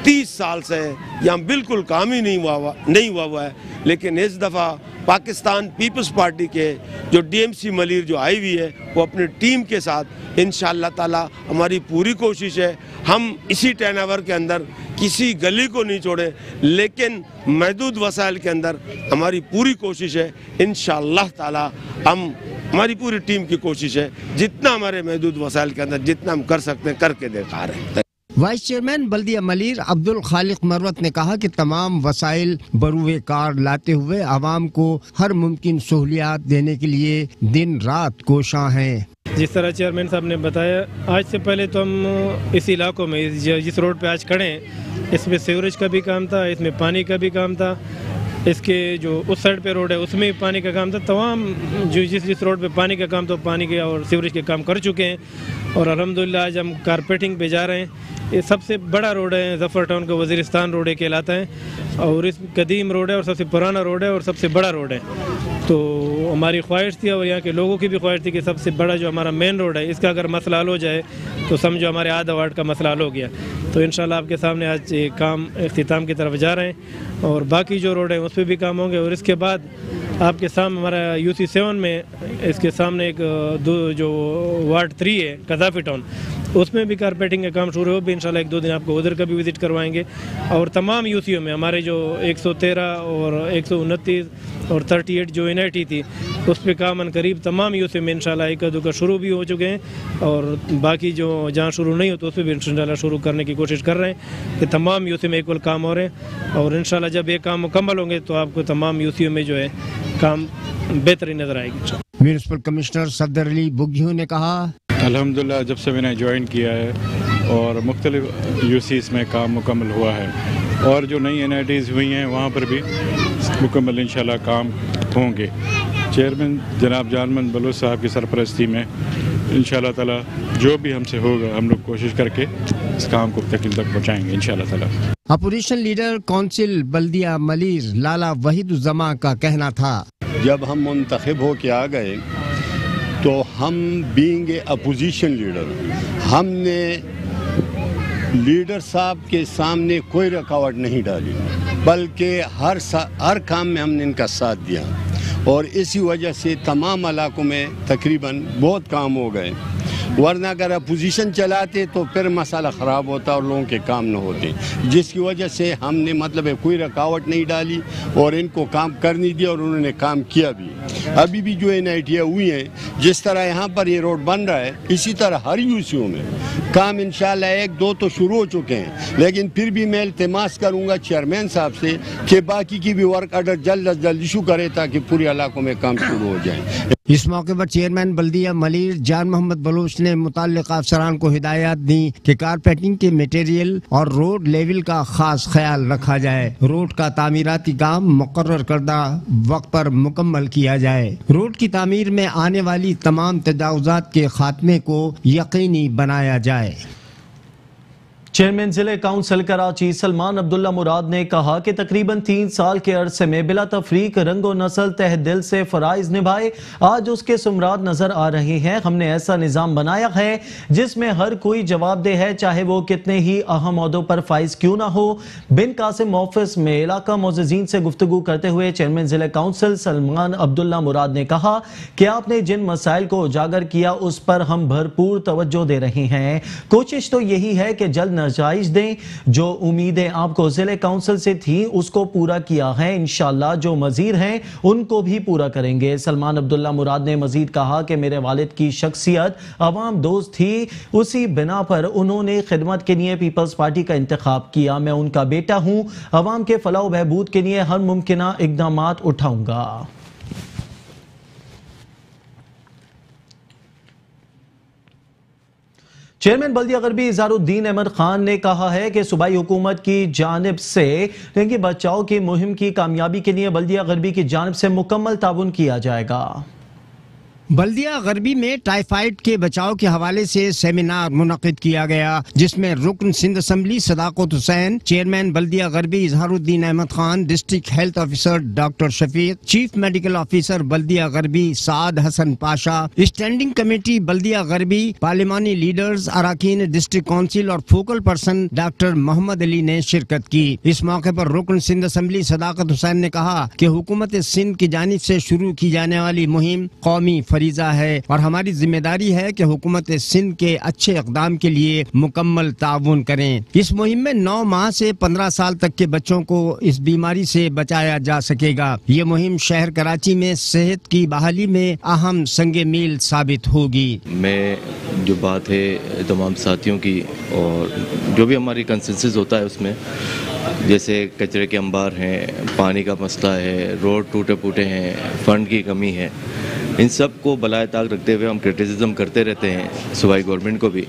30 साल से यहाँ बिल्कुल काम ही नहीं हुआ है, लेकिन इस दफ़ा पाकिस्तान पीपल्स पार्टी के जो DMC मलीर जो आई हुई है वो अपनी टीम के साथ इंशाअल्लाह ताला हमारी पूरी कोशिश है हम इसी टर्नओवर के अंदर किसी गली को नहीं छोड़े, लेकिन महदूद वसाइल के अंदर हमारी पूरी कोशिश है इंशाअल्लाह ताला हमारी पूरी टीम की कोशिश है जितना हमारे महदूद वसाइल के अंदर जितना हम कर सकते हैं करके दिखा रहे हैं। वाइस चेयरमैन बल्दिया मलीर अब्दुल खालिक मरवत ने कहा कि तमाम वसाइल बरूए कार लाते हुए आवाम को हर मुमकिन सहूलियात देने के लिए दिन रात कोशां हैं। जिस तरह चेयरमैन साहब ने बताया, आज से पहले तो हम इस इलाकों में जिस रोड पे आज खड़े हैं इसमें सीवरेज का भी काम था, इसमें पानी का भी काम था, इसके जो उस साइड पे रोड है उसमें भी पानी का काम था। तमाम जो जिस रोड पे पानी का काम, तो पानी के और सीवरेज के काम कर चुके हैं और अल्हम्दुलिल्लाह आज हम कारपेटिंग पे जा रहे हैं। ये सबसे बड़ा रोड है ज़फ़र टाउन का, वज़ीरिस्तान रोड है कहलाता है और इस कदीम रोड है और सबसे पुराना रोड है और सबसे बड़ा रोड है। तो हमारी ख्वाहिश थी और यहाँ के लोगों की भी ख्वाहिश थी कि सबसे बड़ा जो हमारा मेन रोड है इसका अगर मसला हल हो जाए तो समझो हमारे आधा वार्ड का मसला हल हो गया। तो इंशाल्लाह आपके सामने आज ये काम इख्तिताम की तरफ जा रहे हैं और बाकी जो रोड है उस पर भी काम होंगे। और इसके बाद आपके सामने हमारा UC 7 में इसके सामने एक जो वार्ड 3 है कज़ाफ़ी टाउन, उसमें भी कारपेटिंग का काम शुरू हो भी इंशाल्लाह 1-2 दिन आपको उधर का भी विज़िट करवाएंगे। और तमाम UCO में हमारे जो 113 और 129 और 38 जो NIT थी उस पर काम अनकरीब तमाम UCO में इंशाल्लाह एक-दो का शुरू भी हो चुके हैं और बाकी जो जहाँ शुरू नहीं हो तो उस पर भी इंशाल्लाह शुरू करने की कोशिश कर रहे हैं कि तमाम UCO में इक्वल काम हो रहे हैं। और इंशाल्लाह जब ये काम मुकम्मल होंगे तो आपको तमाम UCO में जो है काम बेहतरीन नज़र आएगी। म्यूनिसिपल कमिश्नर सफदर अली बुग्घियों ने कहा, अल्हम्दुलिल्लाह जब से मैंने ज्वाइन किया है और मुख्तलिफ UCs में काम मुकम्मल हुआ है और जो नई NITs हुई हैं वहाँ पर भी मुकम्मल इंशाल्लाह काम होंगे। चेयरमैन जनाब जानमन बलोच साहब की सरपरस्ती में इंशाल्लाह ताला जो भी हमसे होगा हम लोग कोशिश करके इस काम को तकमील तक पहुँचाएँगे इंशाल्लाह ताला। अपोजिशन लीडर काउंसिल बल्दिया मलीर लाला वहीदुज़्ज़मा का कहना था, जब हम मुंतखब हो के आ गए तो हम बीइंग ए अपोजिशन लीडर हमने लीडर साहब के सामने कोई रुकावट नहीं डाली, बल्कि हर काम में हमने इनका साथ दिया और इसी वजह से तमाम इलाकों में तकरीबन बहुत काम हो गए। वरना अगर अपोजिशन चलाते तो फिर मसाला ख़राब होता और लोगों के काम न होते, जिसकी वजह से हमने मतलब कोई रुकावट नहीं डाली और इनको काम करने दिया और उन्होंने काम किया भी। अभी भी जो NIT हुई हैं, जिस तरह यहाँ पर ये रोड बन रहा है इसी तरह हर UCO में काम इंशाल्लाह 1-2 तो शुरू हो चुके हैं, लेकिन फिर भी मैं इल्तिमास करूँगा चेयरमैन साहब से कि बाकी की भी वर्क ऑर्डर जल्द अज जल्द इशू करे ताकि पूरे इलाकों में काम शुरू हो जाए। इस मौके पर चेयरमैन बल्दिया मलीर जान मोहम्मद बलोच ने मुताल्लिक़ अफसरान को हिदायत दी कि कारपेटिंग के मटेरियल और रोड लेवल का खास ख्याल रखा जाए, रोड का तामीराती काम मुकर्रर करदा वक्त पर मुकम्मल किया जाए, रोड की तामीर में आने वाली तमाम तजावुज़ात के खात्मे को यकीनी बनाया जाए। चेयरमैन जिले काउंसिल कराची सलमान अब्दुल्ला मुराद ने कहा कि तकरीबन 3 साल के अरसे में बिला तफरीक रंगो नस्ल तह दिल से फराइज निभाए आज उसके सुमराद नजर आ रहे हैं। हमने ऐसा निज़ाम बनाया है जिसमें हर कोई जवाबदेह है, चाहे वो कितने ही अहम ओहदों पर फाइज क्यों ना हो। बिन कासिम ऑफिस में इलाका मोअज़्ज़िज़ीन से गुफ्तगू करते हुए चेयरमैन जिले काउंसिल सलमान अब्दुल्ला मुराद ने कहा कि आपने जिन मसाइल को उजागर किया उस पर हम भरपूर तवज्जो दे रहे हैं। कोशिश तो यही है कि जल्द नजाइज दें। जो उम्मीदें आपको जिले काउंसिल से थी उसको पूरा किया है, इंशाल्लाह जो मजीद हैं उनको भी पूरा करेंगे। सलमान अब्दुल्ला मुराद ने मजीद कहा कि मेरे वालिद की शख्सियत अवाम दोस्त थी, उसी बिना पर उन्होंने खिदमत के लिए पीपल्स पार्टी का इंतखाब किया। मैं उनका बेटा हूँ, अवाम के फलाह बहबूद के लिए हर मुमकिना इक़दामात उठाऊंगा। चेयरमैन बल्दिया गरबी इज़हारुद्दीन अहमद खान ने कहा है कि सूबाई हुकूमत की जानिब से डेंगू बचाव की मुहिम की कामयाबी के लिए बल्दिया गरबी की जानिब से मुकम्मल ताउन किया जाएगा। बल्दिया गरबी में टाइफाइड के बचाव के हवाले से सेमिनार मुनक़िद किया गया, जिसमें रुकन सिंध असम्बली सदाकत हुसैन, चेयरमैन बल्दिया गरबी Izharuddin Ahmed Khan, district health officer doctor Shafiq, chief medical officer बल्दिया गरबी साद हसन पाशा, स्टैंडिंग कमेटी बल्दिया गरबी, पार्लिमानी लीडर्स, अराकीन डिस्ट्रिक्ट काउंसिल और focal person doctor Mohammad Ali ने शिरकत की। इस मौके पर रुकन सिंध असम्बली सदाकत हुसैन ने कहा कि हुकूमत सिंध की जानिब से शुरू की जाने वाली मुहिम कौमी फरीजा है और हमारी जिम्मेदारी है कि हुकूमत सिंध के अच्छे इक़दाम के लिए मुकम्मल ताउन करें। इस मुहिम में 9 माह से 15 साल तक के बच्चों को इस बीमारी से बचाया जा सकेगा। ये मुहिम शहर कराची में सेहत की बहाली में अहम संगे मील साबित होगी। मैं जो बात है तमाम साथियों की और जो भी हमारी कंसेंसस होता है उसमें, जैसे कचरे के अंबार हैं, पानी का मसला है, रोड टूटे फूटे हैं, फंड की कमी है, इन सब को बलाए ताक रखते हुए हम क्रिटिसिज्म करते रहते हैं सूबाई गवर्नमेंट को भी,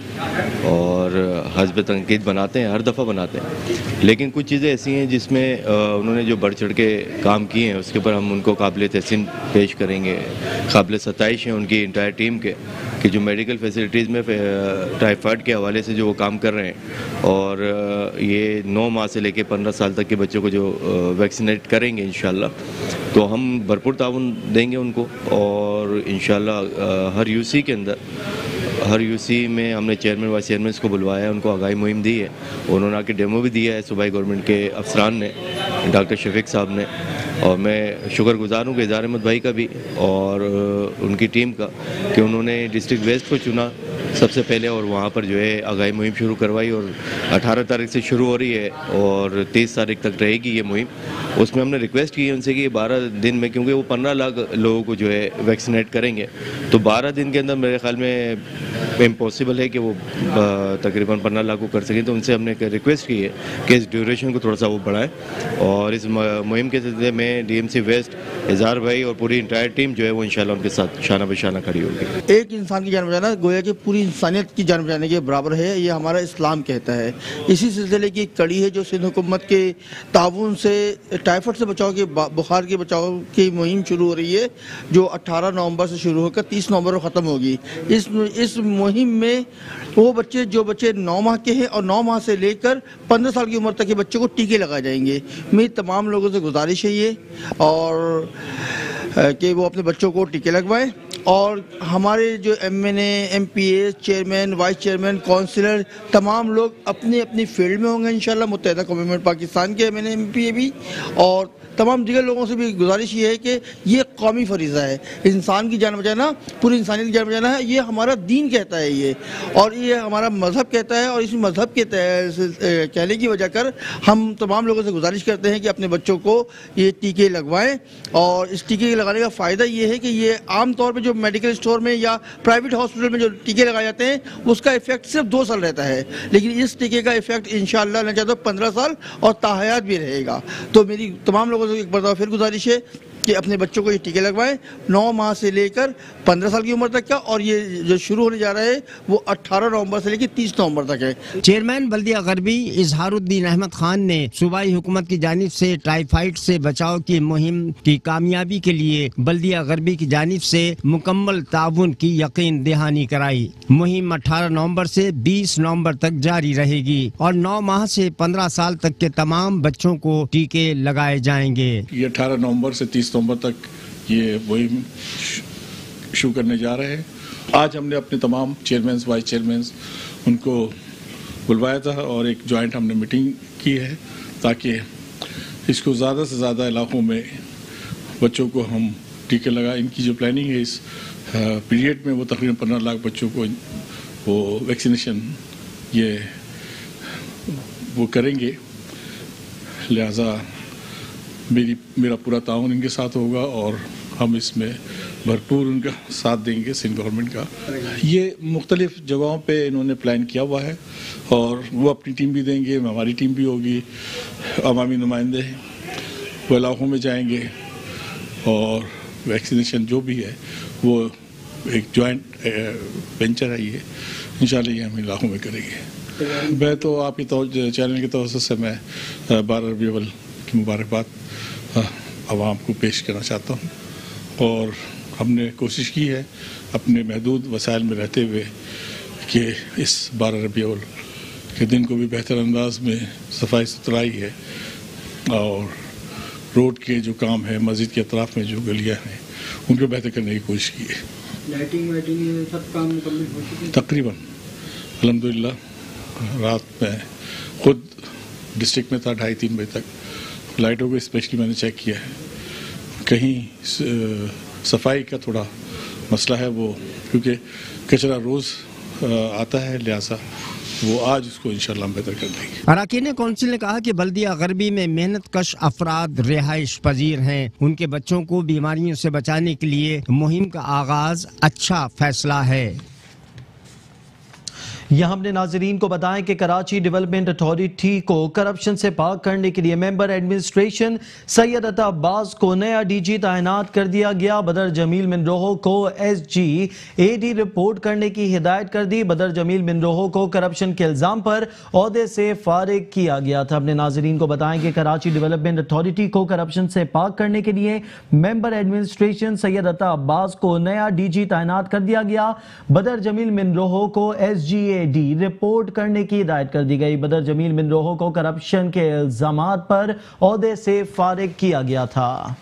और हस्ब तनकीद बनाते हैं, हर दफ़ा बनाते हैं। लेकिन कुछ चीज़ें ऐसी हैं जिसमें उन्होंने जो बढ़ चढ़ के काम किए हैं उसके ऊपर हम उनको काबिल तहसीन पेश करेंगे। काबिल सताइश हैं उनकी इंटायर टीम के कि जो मेडिकल फैसिलिटीज़ में टाइफाइड के हवाले से जो वो काम कर रहे हैं, और ये 9 माह से लेकर 15 साल तक के बच्चों को जो वैक्सीनेट करेंगे इंशाल्लाह, तो हम भरपूर ताउन देंगे उनको। और इंशाल्लाह हर यूसी के अंदर, हर यूसी में हमने चेयरमैन वाइस चेयरमैन को बुलवाया है, उनको आगाही मुहिम दी है, उन्होंने आके डेमो भी दिया है सूबाई गवर्नमेंट के अफसरान ने, डॉक्टर शफीक साहब ने। और मैं शुक्रगुजार हूँ इज़हार अहमद भाई का भी और उनकी टीम का कि उन्होंने डिस्ट्रिक्ट वेस्ट को चुना सबसे पहले, और वहाँ पर जो है आगाही मुहिम शुरू करवाई, और 18 तारीख से शुरू हो रही है और 30 तारीख तक रहेगी ये मुहिम। उसमें हमने रिक्वेस्ट की है उनसे कि 12 दिन में, क्योंकि वो 15 लाख लोगों को जो है वैक्सीनेट करेंगे, तो 12 दिन के अंदर मेरे ख्याल में इम्पॉसिबल है कि वो तकरीबन 15 लाख को कर सकें। तो उनसे हमने रिक्वेस्ट की है कि इस ड्यूरेशन को थोड़ा सा वो बढ़ाएं, और इस मुहिम के सिलसिले में DMC वेस्ट इज़हार भाई और पूरी इंटायर टीम जो है वो इंशाल्लाह उनके साथ शाना बशाना खड़ी होगी। एक इंसान की जान बचाना गोया कि पूरी इंसानियत की जान बचाने के बराबर है, ये हमारा इस्लाम कहता है। इसी सिलसिले की एक कड़ी है जो सिंध हुकूमत के ताउन से टाइफाइड से बचाव के, बुखार के बचाव की मुहिम शुरू हो रही है, जो 18 नवंबर से शुरू होकर 30 नवंबर को ख़त्म होगी। इस मुहिम में वो बच्चे जो बच्चे 9 माह के हैं और 9 माह से लेकर 15 साल की उम्र तक के बच्चों को टीके लगाए जाएंगे। मेरी तमाम लोगों से गुजारिश है ये, और कि वो अपने बच्चों को टीके लगवाएं। और हमारे जो MNA, MPA, chairman, vice chairman, councillor, तमाम लोग अपनी अपनी फील्ड में होंगे इंशाल्लाह। मुत्तहिदा कौम पाकिस्तान के MNA, MPA भी और तमाम दीगर लोगों से भी गुजारिश ये है कि ये कौमी फरीज़ा है, इंसान की जान बचाना, पूरी इंसानियत की जान बचाना है। ये हमारा दीन कहता है ये, और ये हमारा मज़हब कहता है, और इस मज़हब के कहने की वजह कर हम तमाम लोगों से गुजारिश करते हैं कि अपने बच्चों को ये टीके लगवाएं। और इस टीके के लगाने का फ़ायदा ये है कि ये आम तौर पर जो मेडिकल स्टोर में या प्राइवेट हॉस्पिटल में जो टीके लगाए जाते हैं उसका इफेक्ट सिर्फ 2 साल रहता है, लेकिन इस टीके का इफेक्ट इंशाअल्लाह न चाहते 15 साल और ताहयात भी रहेगा। तो मेरी तमाम लोगों से एक बार फिर गुजारिश है कि अपने बच्चों को ये टीके लगवाएं 9 माह से लेकर 15 साल की उम्र तक का, और ये जो शुरू होने जा रहा है वो 18 नवंबर से लेकर 30 नवंबर तक है। चेयरमैन बल्दिया गरबी इजहारुद्दीन अहमद खान ने सूबाई हुकूमत की जानिब से टाइफाइड से बचाव की मुहिम की कामयाबी के लिए बल्दिया गरबी की जानिब से मुकम्मल ताउन की यकीन दहानी कराई। मुहिम 18 नवंबर से 20 नवंबर तक जारी रहेगी और 9 माह से 15 साल तक के तमाम बच्चों को टीके लगाए जाएंगे। ये 18 नवंबर से 30 नवंबर तक ये मुहिम शुरू करने जा रहे हैं। आज हमने अपने तमाम चेयरमैन, वाइस चेयरमैन उनको बुलवाया था और एक जॉइंट हमने मीटिंग की है ताकि इसको ज़्यादा से ज़्यादा इलाकों में बच्चों को हम टीके लगाएं। इनकी जो प्लानिंग है इस पीरियड में वो तकरीबन 15 लाख बच्चों को वो वैक्सीनेशन ये वो करेंगे। लिहाजा मेरा पूरा ताउन इनके साथ होगा और हम इसमें भरपूर उनका साथ देंगे सिंध गवर्नमेंट का। ये मुख्तलिफ जगहों पे इन्होंने प्लान किया हुआ है और वो अपनी टीम भी देंगे, हमारी टीम भी होगी, अवामी नुमाइंदे वो इलाकों में जाएंगे और वैक्सीनेशन जो भी है वो एक जॉइंट वेंचर है। ये इंशाल्लाह ये हम इलाकों में करेंगे। मैं तो आपकी चैनल की तवज्जो से मैं 12 रबीउल अव्वल की मुबारकबाद आवाम को पेश करना चाहता हूँ और हमने कोशिश की है अपने महदूद वसाइल में रहते हुए कि इस 12 रबीउल अव्वल के दिन को भी बेहतर अंदाज में सफाई सुथराई है और रोड के जो काम है, मस्जिद के अतराफ़ में जो गलियाँ हैं उनको बेहतर करने की कोशिश की है। लाइटिंग वाइटिंग सब काम कंप्लीट हो चुके हैं तकरीबन अल्हम्दुलिल्लाह। रात में खुद डिस्ट्रिक्ट में था 2:30-3 बजे तक। लाइटों को स्पेशली मैंने चेक किया है, कहीं सफाई का थोड़ा मसला है वो, क्योंकि कचरा रोज़ आता है, लिहाजा वो आज उसको इंशाल्लाह बेहतर कर देंगे। अरकान कौंसिल ने कहा कि बल्दिया गरबी में मेहनत कश अफराद रिहाइश पजीर हैं, उनके बच्चों को बीमारियों से बचाने के लिए मुहिम का आगाज अच्छा फैसला है। यहाँ अपने नाजरीन को बताएं कि कराची डेवलपमेंट अथॉरिटी को करप्शन से पाक करने के लिए मेंबर एडमिनिस्ट्रेशन सैयद अता अब्बास को नया डीजी तैनात कर दिया गया। बदर जमील मिनरोहो को SGAD रिपोर्ट करने की हिदायत कर दी। बदर जमील मिनरोहो को करप्शन के इल्जाम पर ओहदे से फारिग किया गया था। अपने नाजरीन को बताएं कि कराची डेवलपमेंट अथॉरिटी को करप्शन से पाक करने के लिए मेंबर एडमिनिस्ट्रेशन सैयद अता अब्बास को नया डीजी तैनात कर दिया गया। बदर जमील मिनरोहो को SGAD रिपोर्ट करने की हिदायत कर दी गई। बदर जमील मिनरोहो को करप्शन के इल्जामात पर ओहदे से फारिग किया गया था।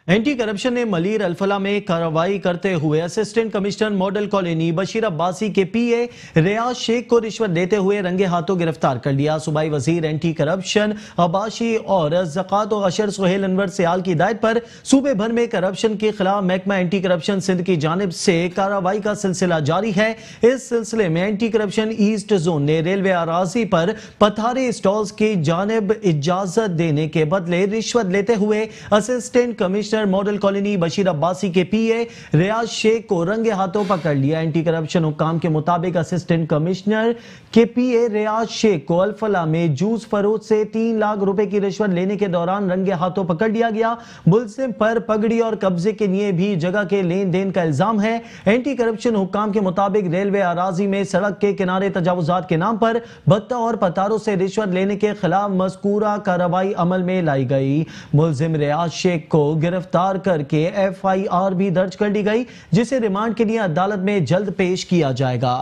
एंटी करप्शन ने मलीर अल्फला में कार्रवाई करते हुए assistant commissioner model colony Bashir Abbasi के PA रियाज शेख को रिश्वत देते हुए रंगे हाथों गिरफ्तार कर लिया। सूबाई वजीर एंटी करप्शन अब्बासी और ज़कात और अशर सुहेल अनवर सियाल की हिदायत पर सूबे भर में करप्शन के खिलाफ महकमा एंटी करप्शन सिंध की जानिब से कार्रवाई का सिलसिला जारी है। इस सिलसिले में एंटी करप्शन ईस्ट जोन ने रेलवे अराजी पर पथारी स्टॉल्स की जानिब इजाजत देने के बदले रिश्वत लेते हुए assistant commissioner model colony Bashir Abbasi के PA रियाज शेख को रंगे हाथों पकड़ लिया। एंटी करप्शन हुक्काम के मुताबिक असिस्टेंट कमिश्नर के PA रियाज शेख को अल्फला में जूस फरोख्त से 3 लाख रुपए की रिश्वत लेने के दौरान रंगे हाथों पकड़ लिया गया। मुलजिम पर पगड़ी और कब्जे के लिए भी जगह के लेन देन का इल्जाम है। एंटी करप्शन हुक्काम के मुताबिक रेलवे अराजी में सड़क के किनारे तजावुजात के नाम पर भत्ता और पतारों से रिश्वत लेने के खिलाफ मज़कूरा कार्रवाई अमल में लाई गई। मुलजिम रियाज शेख को गिरफ्तार करके FIR भी दर्ज कर ली गई, जिसे रिमांड के लिए अदालत में जल्द पेश किया जाएगा।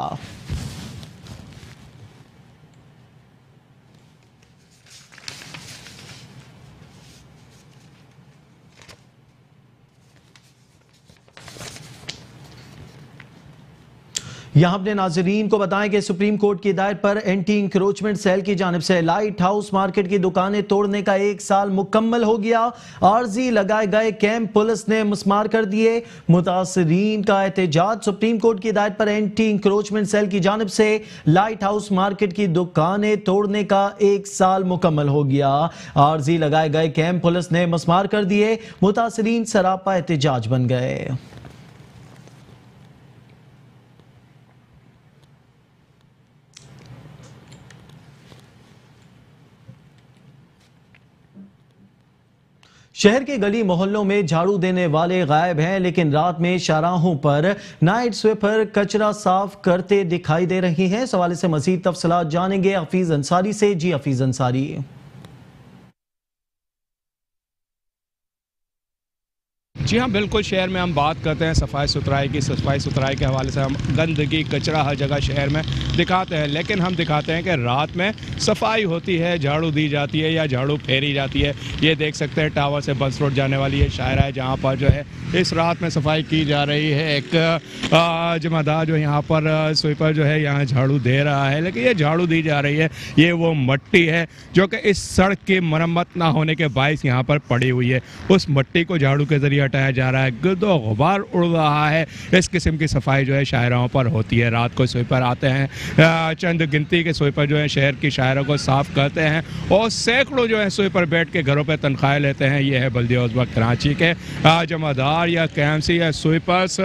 यहां अपने नाजरीन को बताएं कि सुप्रीम कोर्ट की हिदायत पर एंटी इंक्रोचमेंट सेल की जानिब से लाइट हाउस मार्केट की दुकानें तोड़ने का 1 साल मुकम्मल हो गया। आर्जी लगाए गए कैंप पुलिस ने मुस्मार कर दिए। मुतासरीन का एहतजाज सुप्रीम कोर्ट की हिदायत पर एंटी इंक्रोचमेंट सेल की जानिब से लाइट हाउस मार्केट की दुकानें तोड़ने का 1 साल मुकम्मल हो गया। आर्जी लगाए गए कैंप पुलिस ने मुस्मार कर दिए। मुतासरीन सरापा एहतजाज बन गए। शहर के गली मोहल्लों में झाड़ू देने वाले गायब हैं, लेकिन रात में शाहराहों पर नाइट स्वीपर कचरा साफ करते दिखाई दे रही हैं। सवाल से मजीद तफसीलात जानेंगे हफीज अंसारी से। जी हफीज अंसारी। जी हाँ, बिल्कुल। शहर में हम बात करते हैं सफाई सुथराई की। सफाई सुथराई के हवाले से हम गंदगी कचरा हर जगह शहर में दिखाते हैं, लेकिन हम दिखाते हैं कि रात में सफाई होती है, झाड़ू दी जाती है या झाड़ू फेरी जाती है। ये देख सकते हैं टावर से बस रोड जाने वाली ये शायरा है, जहाँ पर जो है इस रात में सफाई की जा रही है। एक जमादार जो यहाँ पर स्वीपर जो है यहाँ झाड़ू दे रहा है, लेकिन ये झाड़ू दी जा रही है, ये वो मट्टी है जो कि इस सड़क की मरम्मत ना होने के बायस यहाँ पर पड़ी हुई है। उस मट्टी को झाड़ू के जरिए हटाया जा रहा है, गिरदो गुबार उड़ रहा है। इस किस्म की सफाई जो है शायराओं पर होती है। रात को स्वीपर आते हैं, चंद गिनती के स्वीपर जो है शहर की शायरों को साफ करते हैं और सैकड़ों जो है स्वीपर बैठ के घरों पर तनख्वाहें लेते हैं। ये है बल्दिया उज़्मा कराची के जमादार या KMC या स्वीपर्स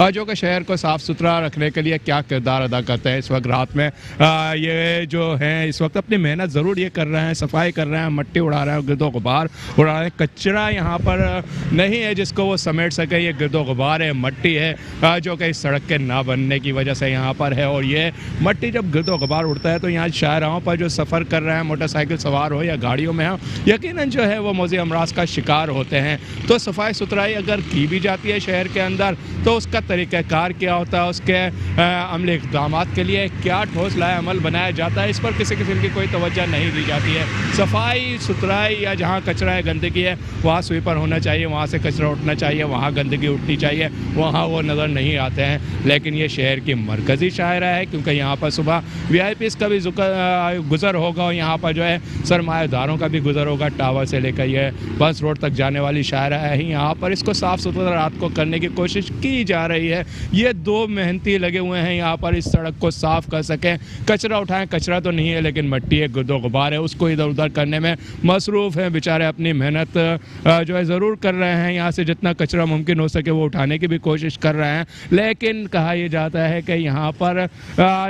जो कि शहर को साफ सुथरा रखने के लिए क्या किरदार अदा करते हैं। इस वक्त रात में ये जो है इस वक्त अपनी मेहनत ज़रूर ये कर रहे हैं, सफाई कर रहे हैं, मट्टी उड़ा रहे हैं, गिरदो गुबार उड़ा रहे हैं। कचरा यहाँ पर नहीं है जिसको वो समेट सके, ये गिरदो गुबार है, मट्टी है जो कि इस सड़क के ना बनने की वजह से यहाँ पर है। और ये मट्टी जब गिरदो गुबार उड़ता है तो यहाँ शाहराहों पर जो सफ़र कर रहे हैं, मोटरसाइकिल सवार हो या गाड़ियों में हो, यकीनन जो है वो मौजी अमराज का शिकार होते हैं। तो सफाई सुथराई अगर की भी जाती है शहर के अंदर तो उसका तरीक़ाकार क्या होता है, उसके अमली इक़दाम के लिए क्या ठोस लाए अमल बनाया जाता है, इस पर किसी किस्म की कोई तवज्जो नहीं दी जाती है। सफाई सुथराई या जहाँ कचरा है, गंदगी है, वहाँ स्वीपर होना चाहिए, वहाँ से कचरा उठना उठना चाहिए, वहाँ गंदगी उठनी चाहिए, वहाँ वो नज़र नहीं आते हैं। लेकिन ये शहर की मरकज़ी शायरा है, क्योंकि यहाँ पर सुबह VIPs का भी गुज़र होगा और यहाँ पर जो है सरमाएदारों का भी गुज़र होगा। टावर से लेकर ये बस रोड तक जाने वाली शायरा है यहाँ पर। इसको साफ़ सुथरा रात को करने की कोशिश की जा रही है। ये 2 मेहनती लगे हुए हैं यहाँ पर इस सड़क को साफ़ कर सकें। कचरा उठाएं, कचरा तो नहीं है लेकिन मट्टी है, गुदो गुबार है, उसको इधर उधर करने में मसरूफ़ हैं बेचारे। अपनी मेहनत जो है ज़रूर कर रहे हैं, यहाँ से जितना कचरा मुमकिन हो सके वो उठाने की भी कोशिश कर रहे हैं। लेकिन कहा यह जाता है कि यहाँ पर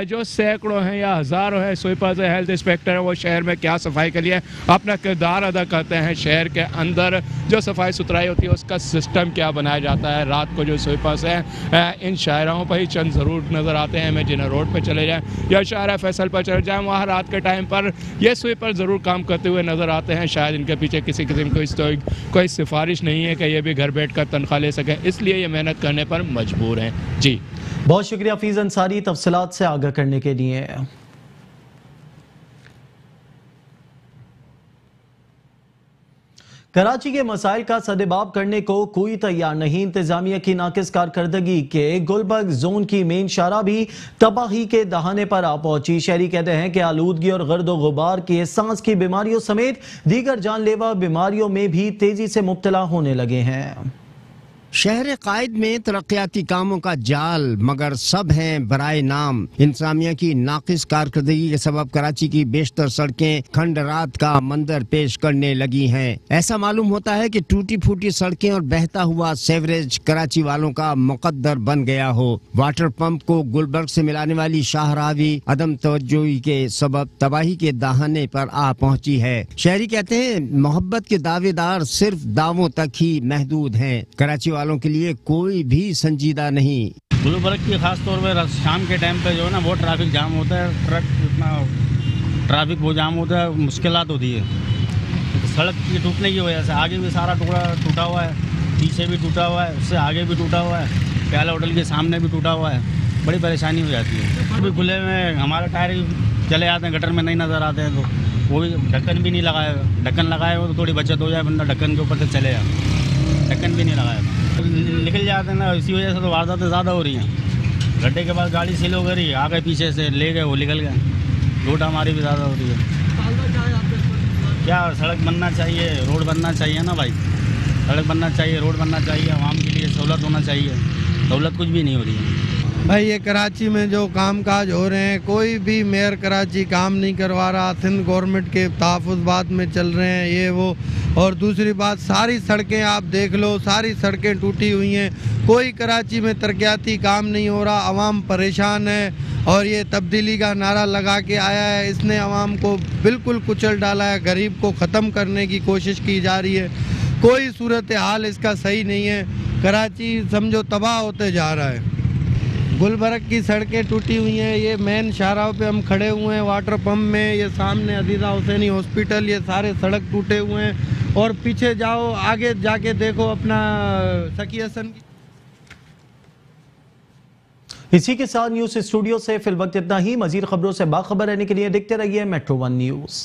जो सैकड़ों हैं या हज़ारों हैं स्वीपर्स है, हेल्थ इंस्पेक्टर हैं, वो शहर में क्या सफाई के लिए अपना किरदार अदा करते हैं। शहर के अंदर जो सफाई सुथराई होती है उसका सिस्टम क्या बनाया जाता है। रात को जो स्वीपर्स हैं इन शायराओं पर ही चंद ज़रूर नज़र आते हैं। हमें जिन्हें रोड पर चले जाएँ या शायरा फैसल पर चले जाएँ, वहाँ रात के टाइम पर ये स्वीपर ज़रूर काम करते हुए नज़र आते हैं। शायद इनके पीछे किसी किस्म की कोई सिफारिश नहीं है कि ये भी घर बैठ कर तनख्वाह ले सकें, इसलिए ये मेहनत करने पर मजबूर हैं। जी बहुत शुक्रिया हफीज़ अंसारी तफसीलात से आगाह करने के लिए। कराची के मसाइल का सदेबाब करने को कोई तैयार नहीं। इंतजामिया की नाकिस कारकर्दगी के गुलबर्ग जोन की मेन शारा भी तबाही के दहाने पर आ पहुंची। शहरी कहते हैं कि आलूदगी और गर्द गुबार की सांस की बीमारियों समेत दीगर जानलेवा बीमारियों में भी तेजी से मुब्तला होने लगे हैं। शहर कायद में तरक्याती कामों का जाल, मगर सब हैं बराए नाम। इंतजामिया की नाकिस कारकर्दगी के सबब कराची की बेशतर सड़कें खंडरात का मंजर पेश करने लगी हैं। ऐसा मालूम होता है कि टूटी फूटी सड़कें और बहता हुआ सेवरेज कराची वालों का मुकद्दर बन गया हो। वाटर पंप को गुलबर्ग से मिलाने वाली शाहरावी अदम तवज्जोही के सबब तबाही के दहाने पर आ पहुंची है। शहरी कहते हैं मोहब्बत के दावेदार सिर्फ दावों तक ही महदूद हैं। कराची वालों के लिए कोई भी संजीदा नहीं। गुलबर्ग की खास तौर पर शाम के टाइम पे जो है ना वो ट्रैफिक जाम होता है, ट्रक इतना ट्रैफिक वो जाम होता है, मुश्किलात होती है। सड़क की टूटने की वजह से आगे भी सारा टुकड़ा टूटा हुआ है, पीछे भी टूटा हुआ है, उससे आगे भी टूटा हुआ है, प्याला होटल के सामने भी टूटा हुआ है। बड़ी परेशानी हो जाती है। अभी खुले में हमारे टायर चले जाते हैं, गटर में नहीं नज़र आते हैं, तो वो भी ढक्कन भी नहीं लगाया। ढक्कन लगाए हो तो थोड़ी बचत हो जाए, बंदा ढक्कन के ऊपर से चले जाए। ढक्कन भी नहीं लगाया, निकल जाते हैं ना, इसी वजह से तो वारदातें ज़्यादा हो रही हैं। गड्ढे के बाद गाड़ी सील हो गई, आ गए पीछे से ले गए, वो निकल गए। लूट हमारी भी ज़्यादा हो रही है। क्या सड़क बनना चाहिए, रोड बनना चाहिए ना भाई, सड़क बनना चाहिए, रोड बनना चाहिए, आवाम के लिए सहूलत होना चाहिए। सहूलत कुछ भी नहीं हो रही है भाई। ये कराची में जो कामकाज हो रहे हैं, कोई भी मेयर कराची काम नहीं करवा रहा। सिंध गवर्नमेंट के तहफ़्फ़ुज़ात में चल रहे हैं ये वो। और दूसरी बात, सारी सड़कें आप देख लो, सारी सड़कें टूटी हुई हैं। कोई कराची में तरक्याती काम नहीं हो रहा। आवाम परेशान है और ये तब्दीली का नारा लगा के आया है, इसने आवाम को बिल्कुल कुचल डाला है। गरीब को ख़त्म करने की कोशिश की जा रही है। कोई सूरत हाल इसका सही नहीं है। कराची समझो तबाह होते जा रहा है। गुलबर्ग की सड़कें टूटी हुई हैं। ये मेन शाहराह पे हम खड़े हुए हैं, वाटर पंप में, ये सामने अजीज़ा हुसैनी हॉस्पिटल, ये सारे सड़क टूटे हुए हैं। और पीछे जाओ, आगे जाके देखो अपना सकी हसन की। इसी के साथ न्यूज़ स्टूडियो से फिल वक्त इतना ही। मजीद खबरों से बाखबर रहने के लिए देखते रहिए मेट्रो 1 न्यूज़।